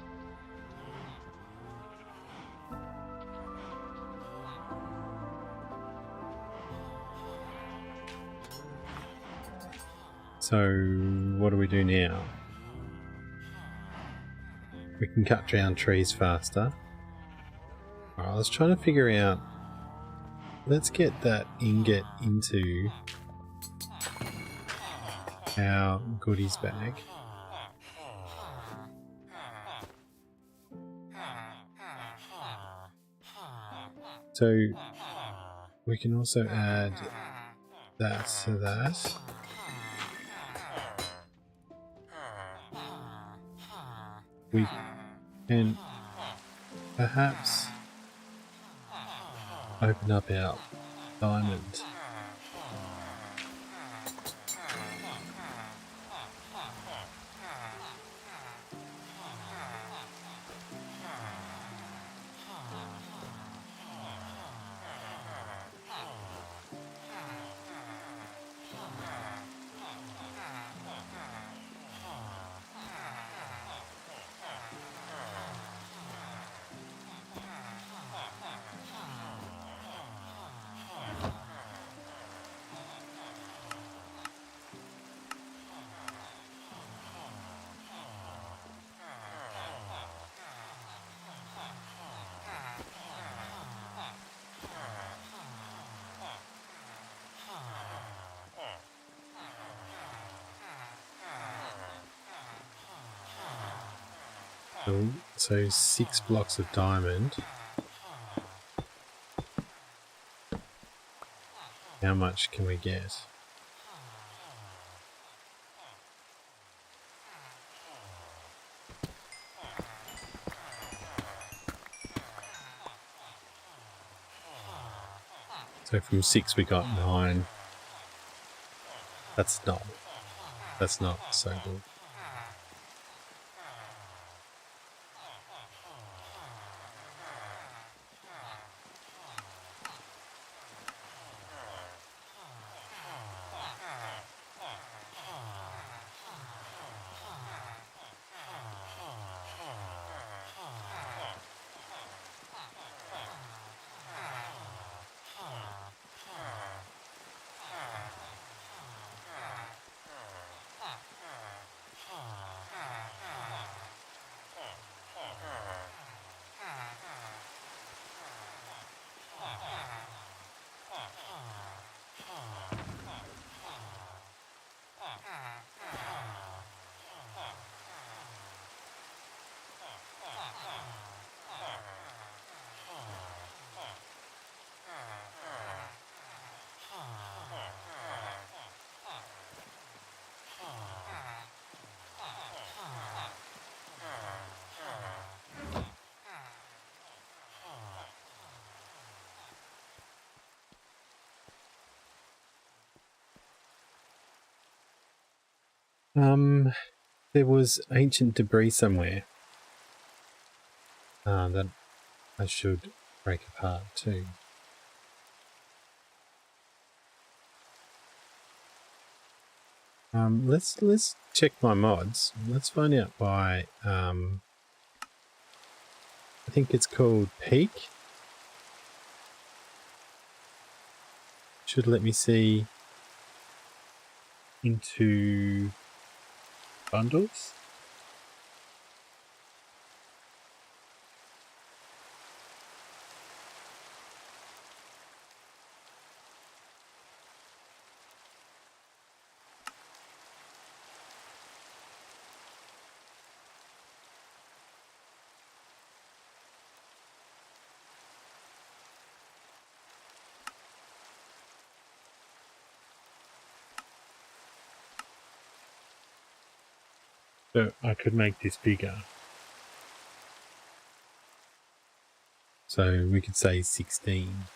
So, what do we do now? We can cut down trees faster. Alright, let's try to figure out... Let's get that ingot into our goodies bag. So we can also add that to that. We can perhaps open up our diamond. So 6 blocks of diamond. How much can we get? So from 6 we got 9. That's not so good. There was ancient debris somewhere that I should break apart too. Let's check my mods. Let's find out why. I think it's called Peak. Should let me see into bundles. So I could make this bigger. So we could say 16.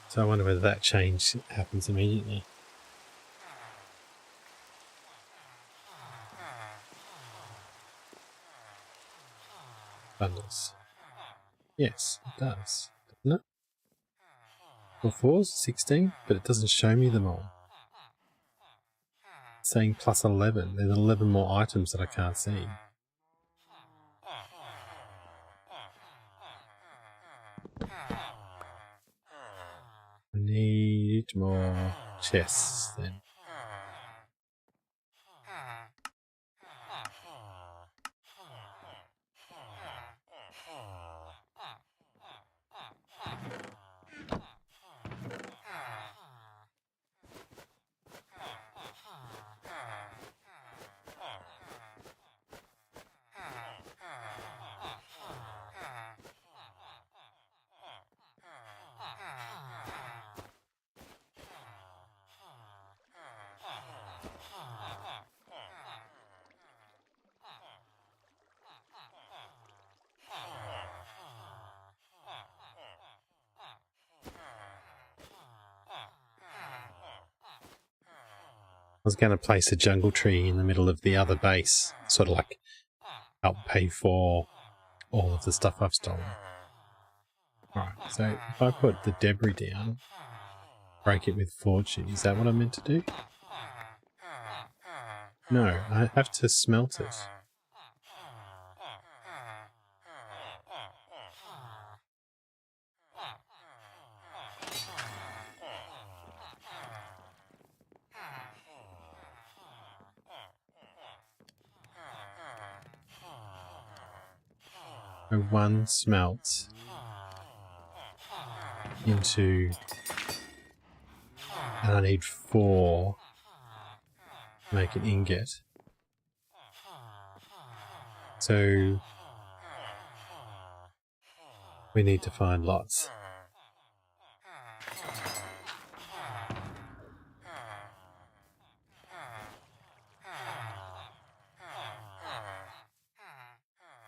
So I wonder whether that change happens immediately. Bundles. Yes, it does, doesn't it? For 4's 16, but it doesn't show me them all. It's saying plus 11. There's 11 more items that I can't see. I need more chests then. I was going to place a jungle tree in the middle of the other base, sort of like help pay for all of the stuff I've stolen. Alright, so if I put the debris down, break it with fortune, is that what I'm meant to do? No, I have to smelt it. So 1 smelt into, and I need 4 to make an ingot. So we need to find lots.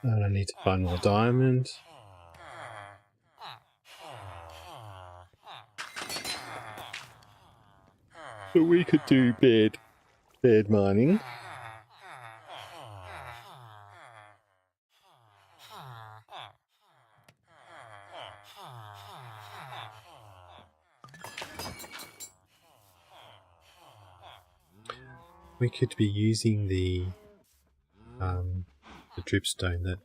And I need to find more diamond. But we could do bed mining. We could be using the dripstone that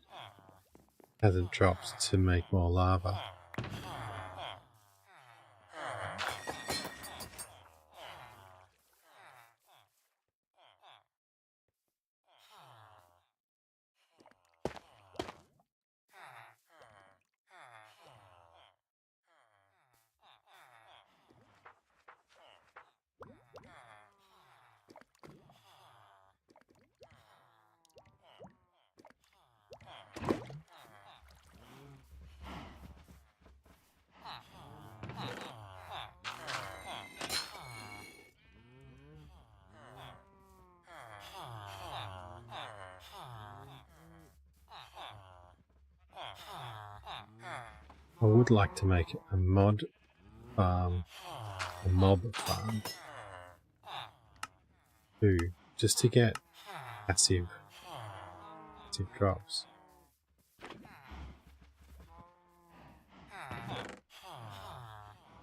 hasn't dropped to make more lava. I would like to make a mod farm, a mob farm, too, just to get massive drops.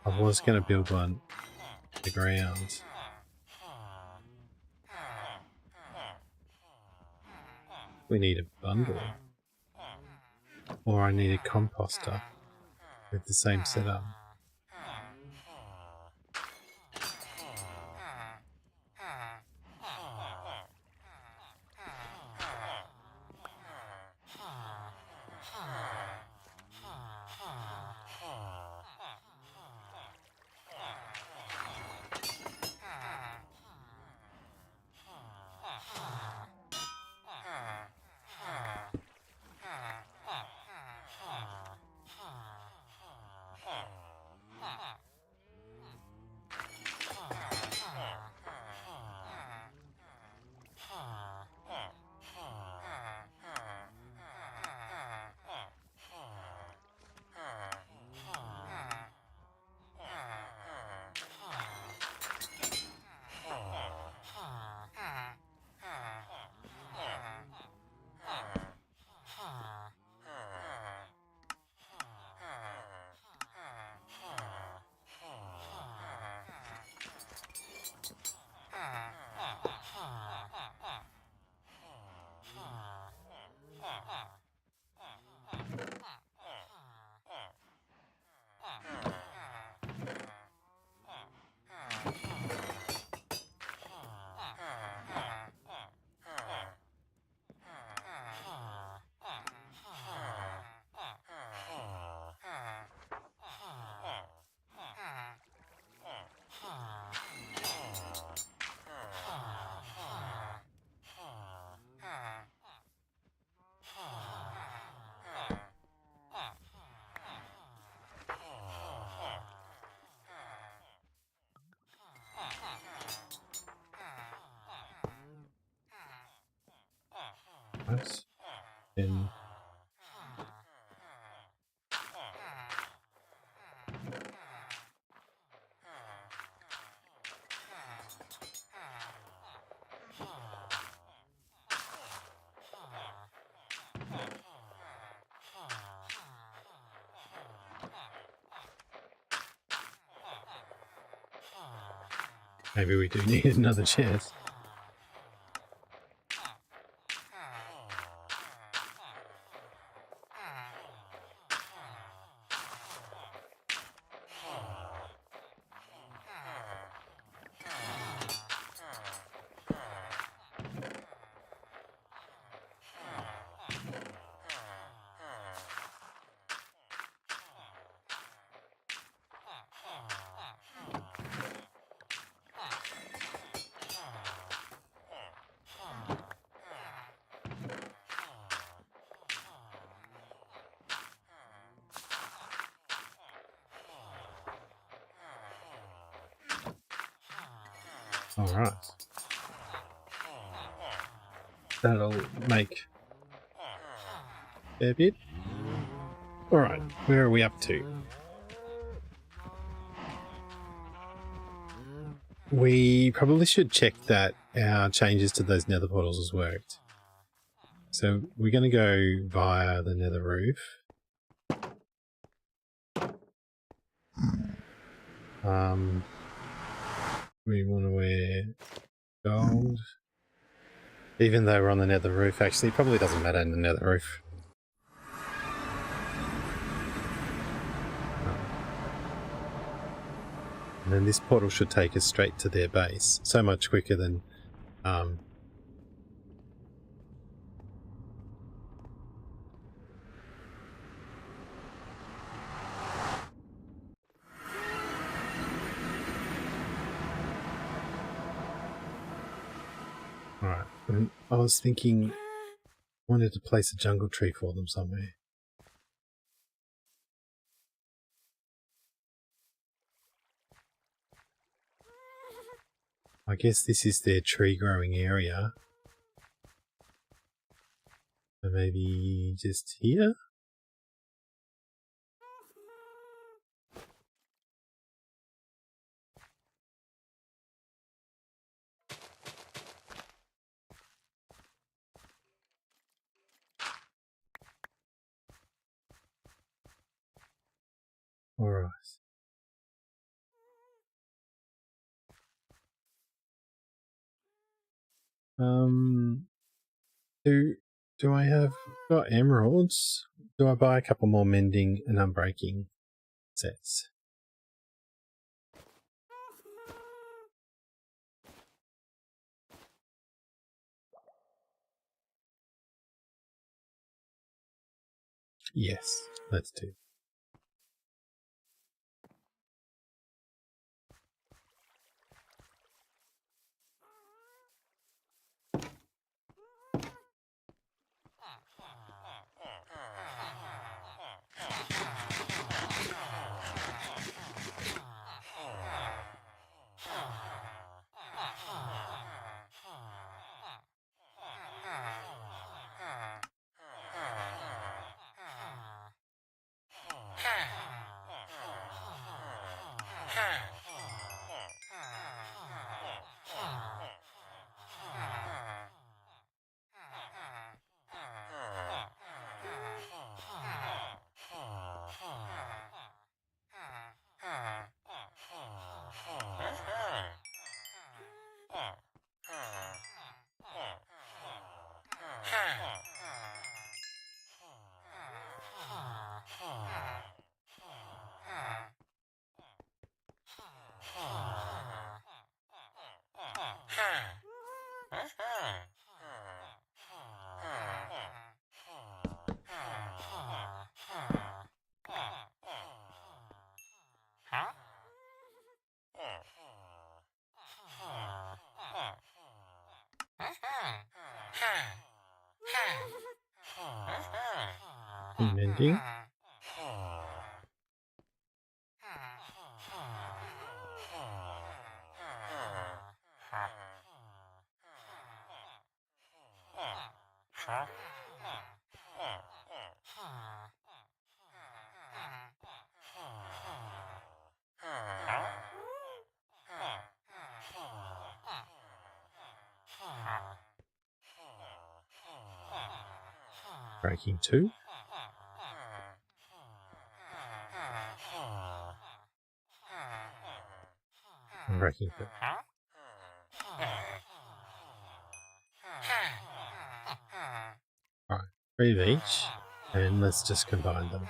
I was going to build one on the ground. We need a bundle. Or I need a composter with the same setup. Nice. And maybe we do need another chest. Alright. That'll make a fair bit. Alright, where are we up to? We probably should check that our changes to those nether portals has worked. So we're going to go via the nether roof. We want to wear gold. Even though we're on the nether roof, actually, it probably doesn't matter in the nether roof. And then this portal should take us straight to their base. So much quicker than... Alright, I was thinking... I wanted to place a jungle tree for them somewhere. I guess this is their tree growing area. So maybe just here? Do I have got emeralds? Do I buy a couple more mending and unbreaking sets? Yes, let's do. Mending. Breaking 2. Breaking 3. Alright, 3 of each, and let's just combine them.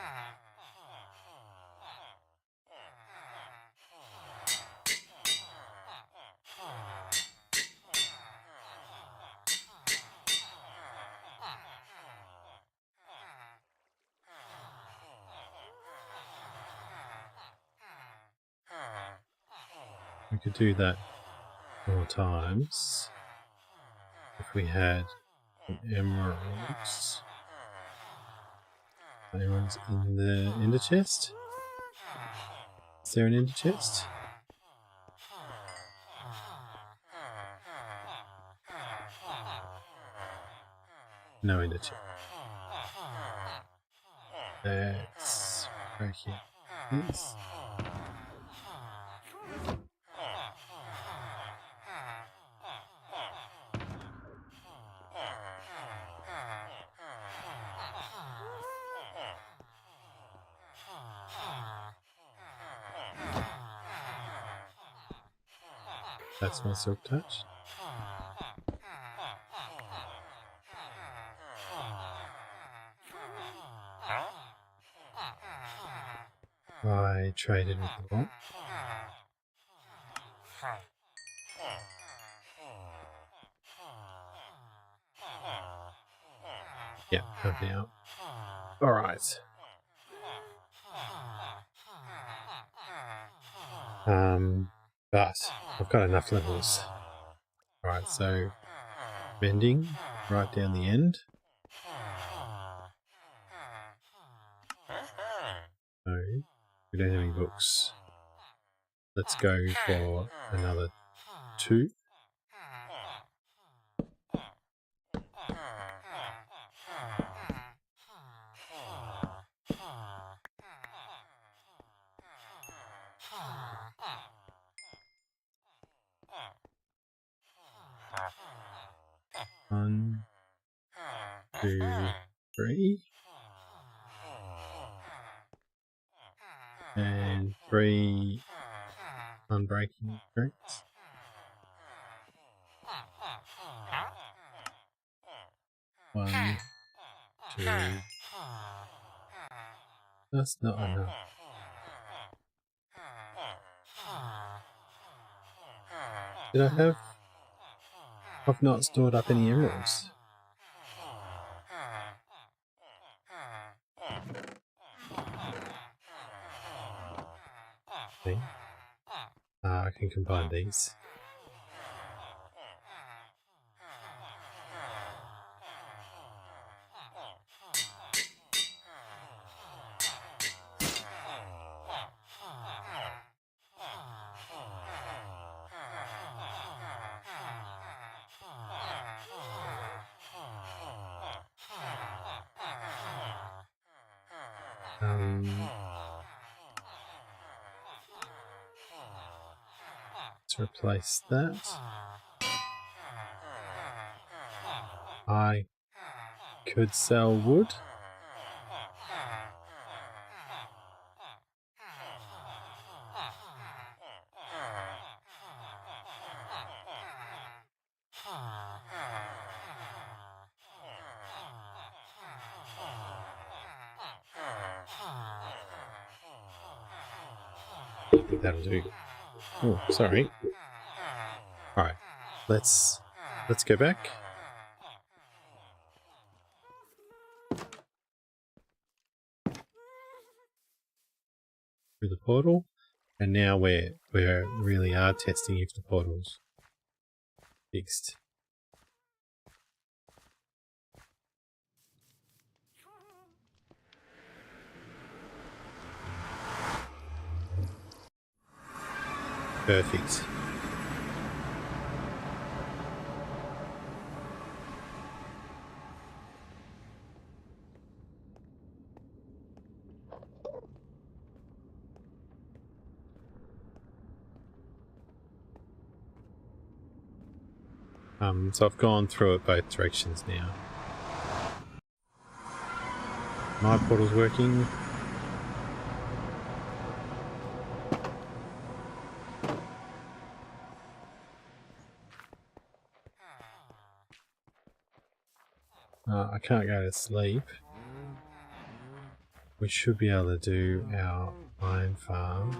We could do that 4 times if we had some emeralds. Anyone's in the ender chest? Is there an ender chest? No ender chest. Let's break it. This. That's my silk touch. I traded with the one. Yeah, help me out. Alright. But I've got enough levels. Alright, so bending right down the end. No, we don't have any books. Let's go for another 2. One, 2, 3. And 3 unbreaking strengths. 1, 2. That's not enough. Did I have... I've not stored up any emeralds. Okay. I can combine these. Let's replace that. I could sell wood. I think that'll do. Oh, sorry. Alright, let's go back. Through the portal, and now we really are testing if the portal's fixed. Perfect. So I've gone through it both directions now. My portal's working. I can't go to sleep. We should be able to do our iron farm.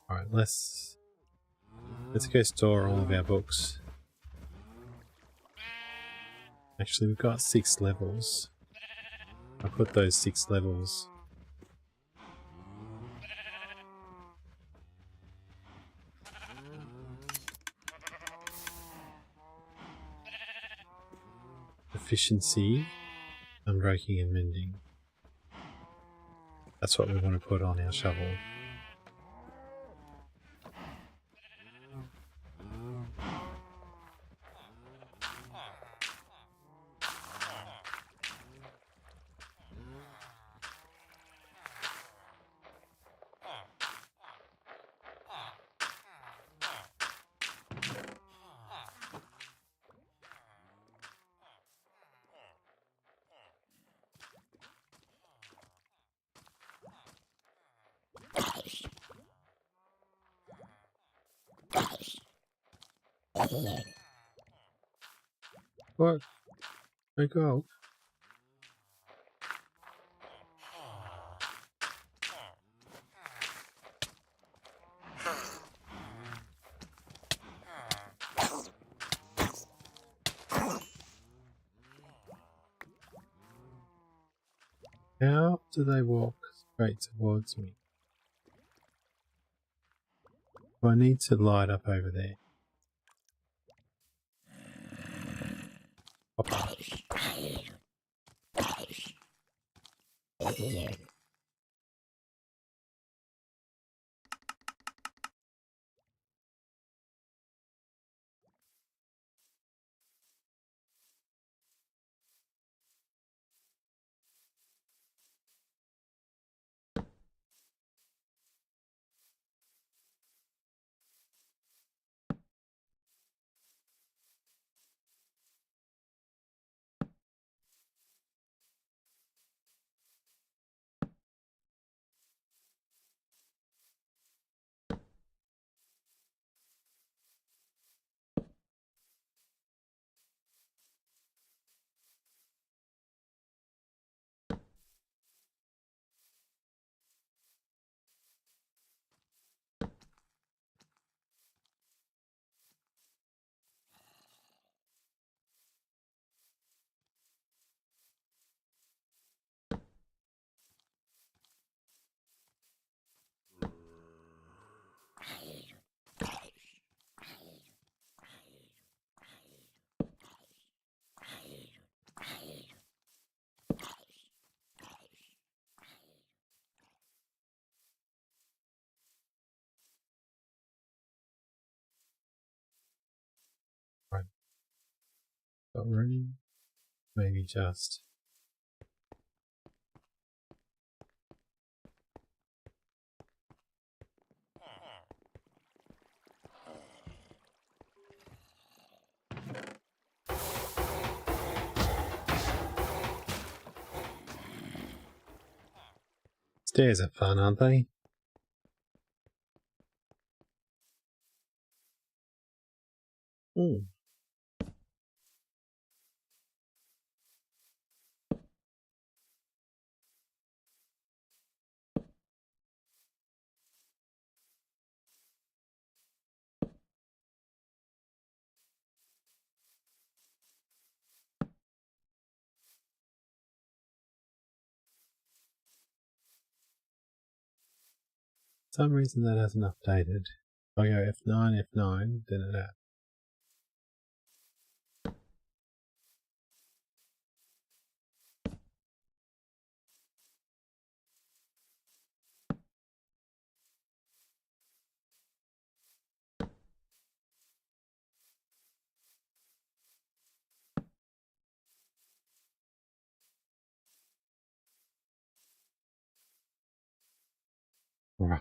Alright, let's go store all of our books. Actually, we've got 6 levels. I'll put those 6 levels. Efficiency, unbreaking and mending. That's what we want to put on our shovel. What? I go. How do they walk straight towards me? I need to light up over there. Hopper. Got room? Maybe just. Stairs are fun, aren't they? For some reason that hasn't updated. I go F9, F9, then it adds. Right.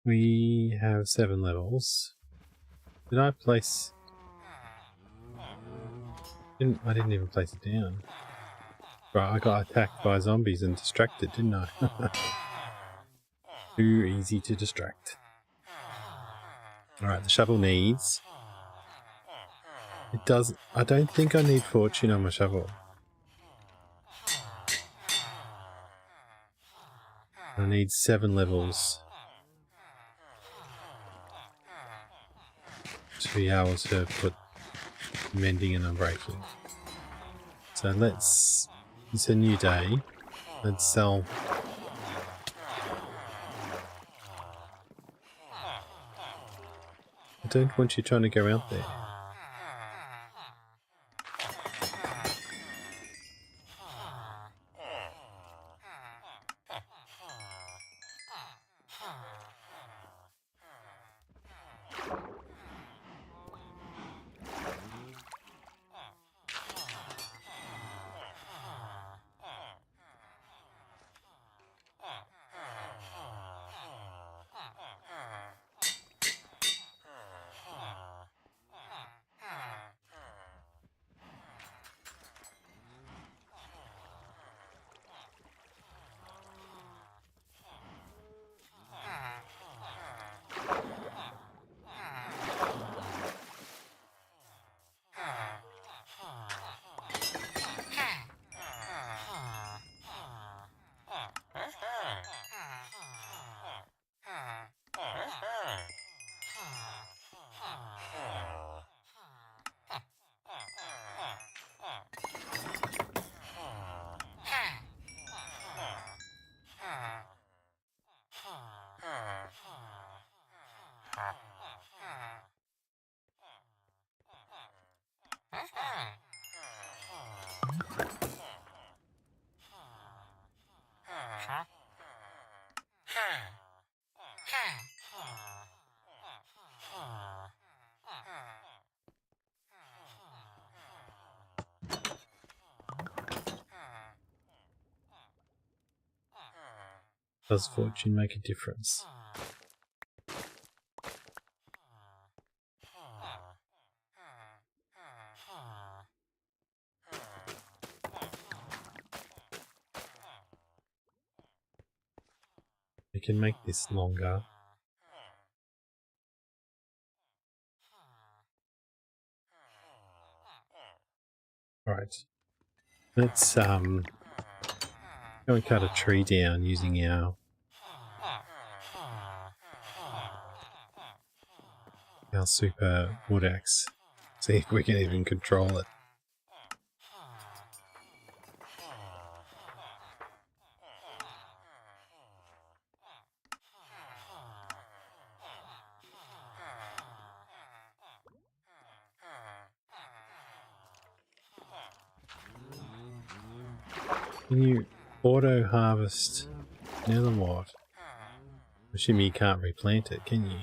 We have 7 levels. Did I place... I didn't even place it down. Right, I got attacked by zombies and distracted, didn't I? Too easy to distract. Alright, the shovel needs... It does... I don't think I need fortune on my shovel. I need 7 levels to be able to put mending and unbreaking. So let's... It's a new day. Let's sell... I don't want you trying to go out there. Does fortune make a difference? We can make this longer. Alright. Let's go and cut a tree down using our super wood axe. See if we can even control it. Can you auto harvest? Now then what? Assuming you can't replant it, can you?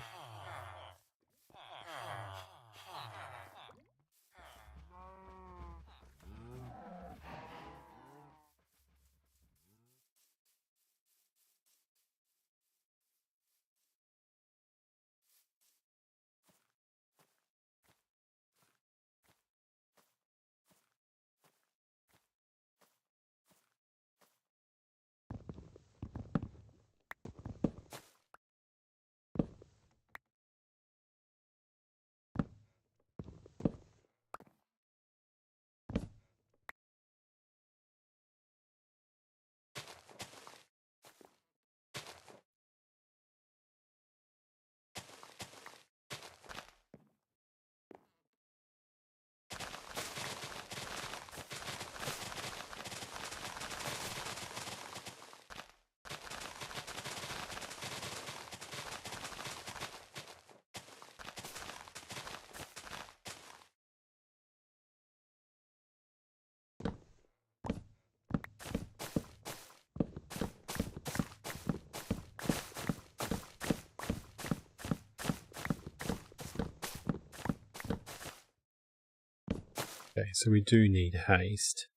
Okay, so we do need haste.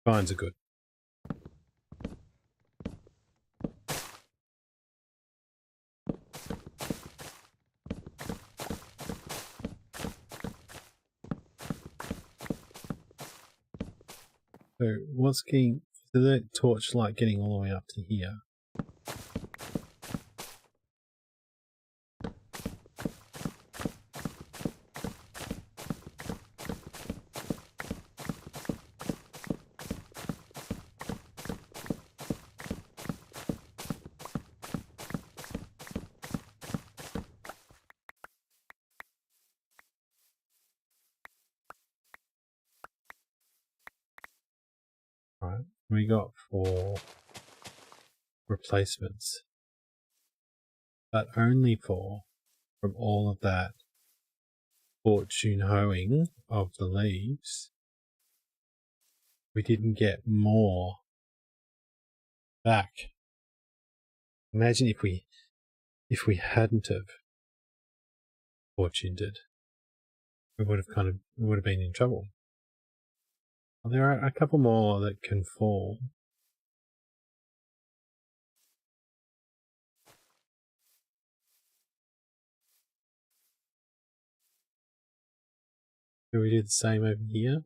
Vines are good. So what's getting the torchlight getting all the way up to here? Right, we got 4 replacements, but only 4 from all of that fortune hoeing of the leaves. We didn't get more back. Imagine if we hadn't have fortuned it, we would have been in trouble. Well, there are a couple more that can fall. Do we do the same over here?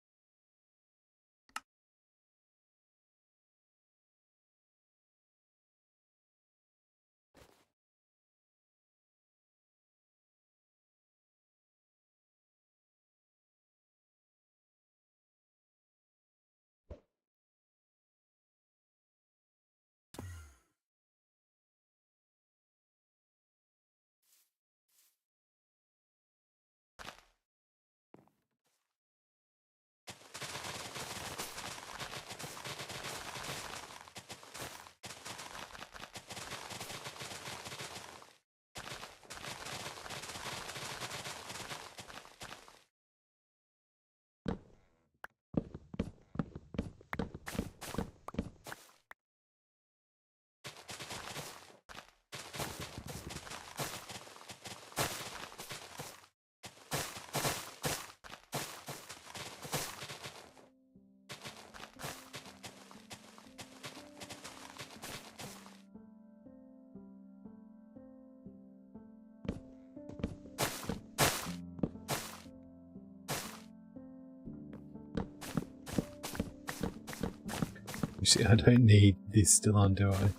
You see, I don't need this still on, do I?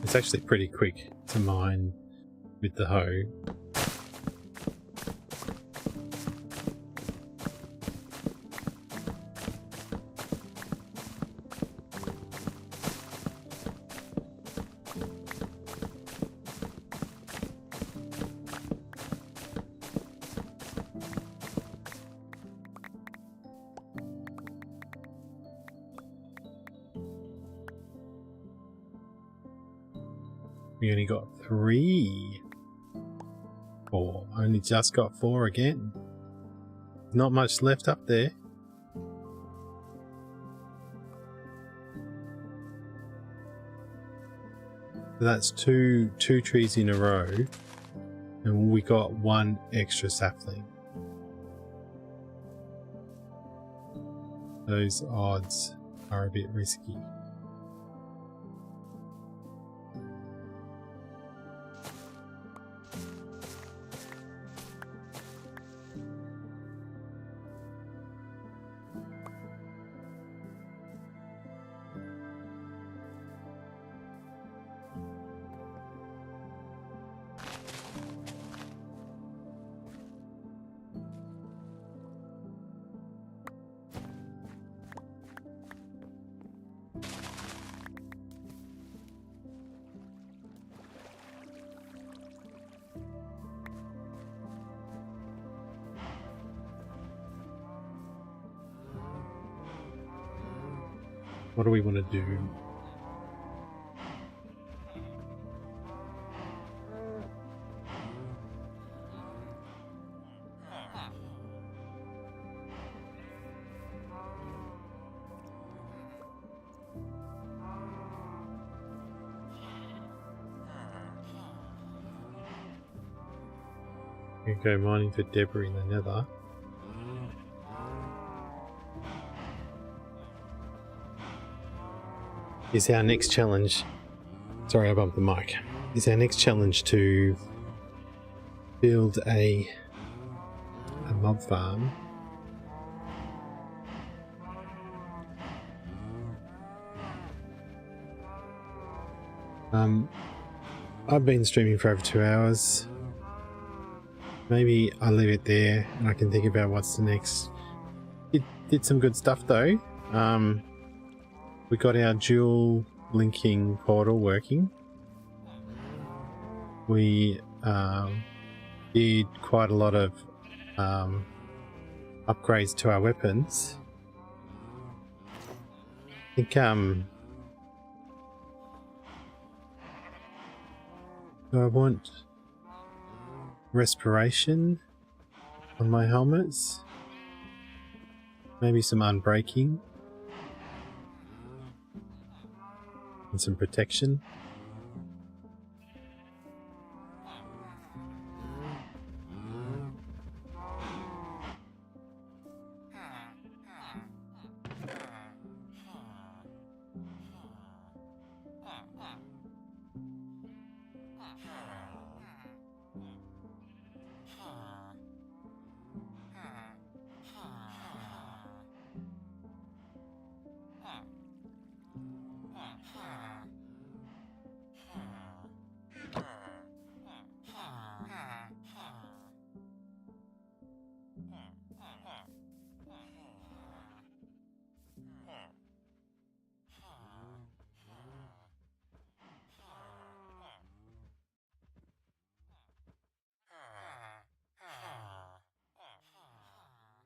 It's actually pretty quick to mine with the hoe. We only got 3. 4. Only just got 4 again. Not much left up there. So that's two trees in a row, and we got 1 extra sapling. Those odds are a bit risky. What do we want to do? We go mining for debris in the nether. Is our next challenge... Sorry, I bumped the mic. Is our next challenge to build a mob farm? I've been streaming for over 2 hours. Maybe I'll leave it there and I can think about what's the next. It did some good stuff though. We got our dual linking portal working. We did quite a lot of upgrades to our weapons. I think do I want respiration on my helmets? Maybe some unbreaking and some protection.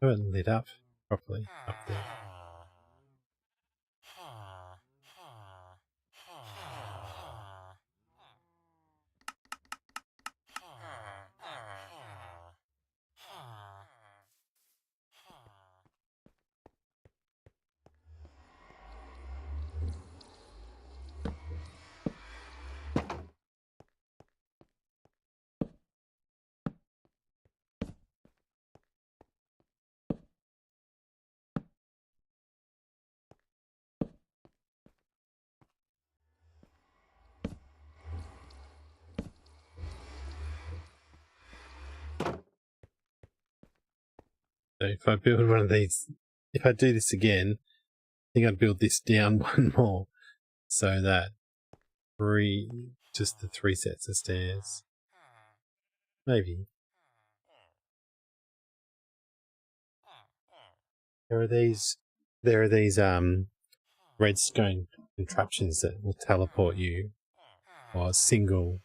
I haven't lit up properly up there. So if I build one of these, if I do this again, I think I'd build this down one more so that just the 3 sets of stairs. Maybe. There are these redstone contraptions that will teleport you, or single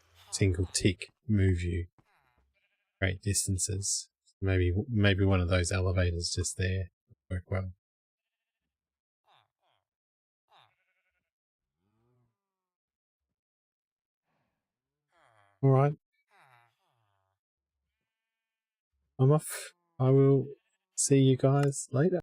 tick move you great distances. Maybe one of those elevators just there would work well. All right, I'm off. I will see you guys later.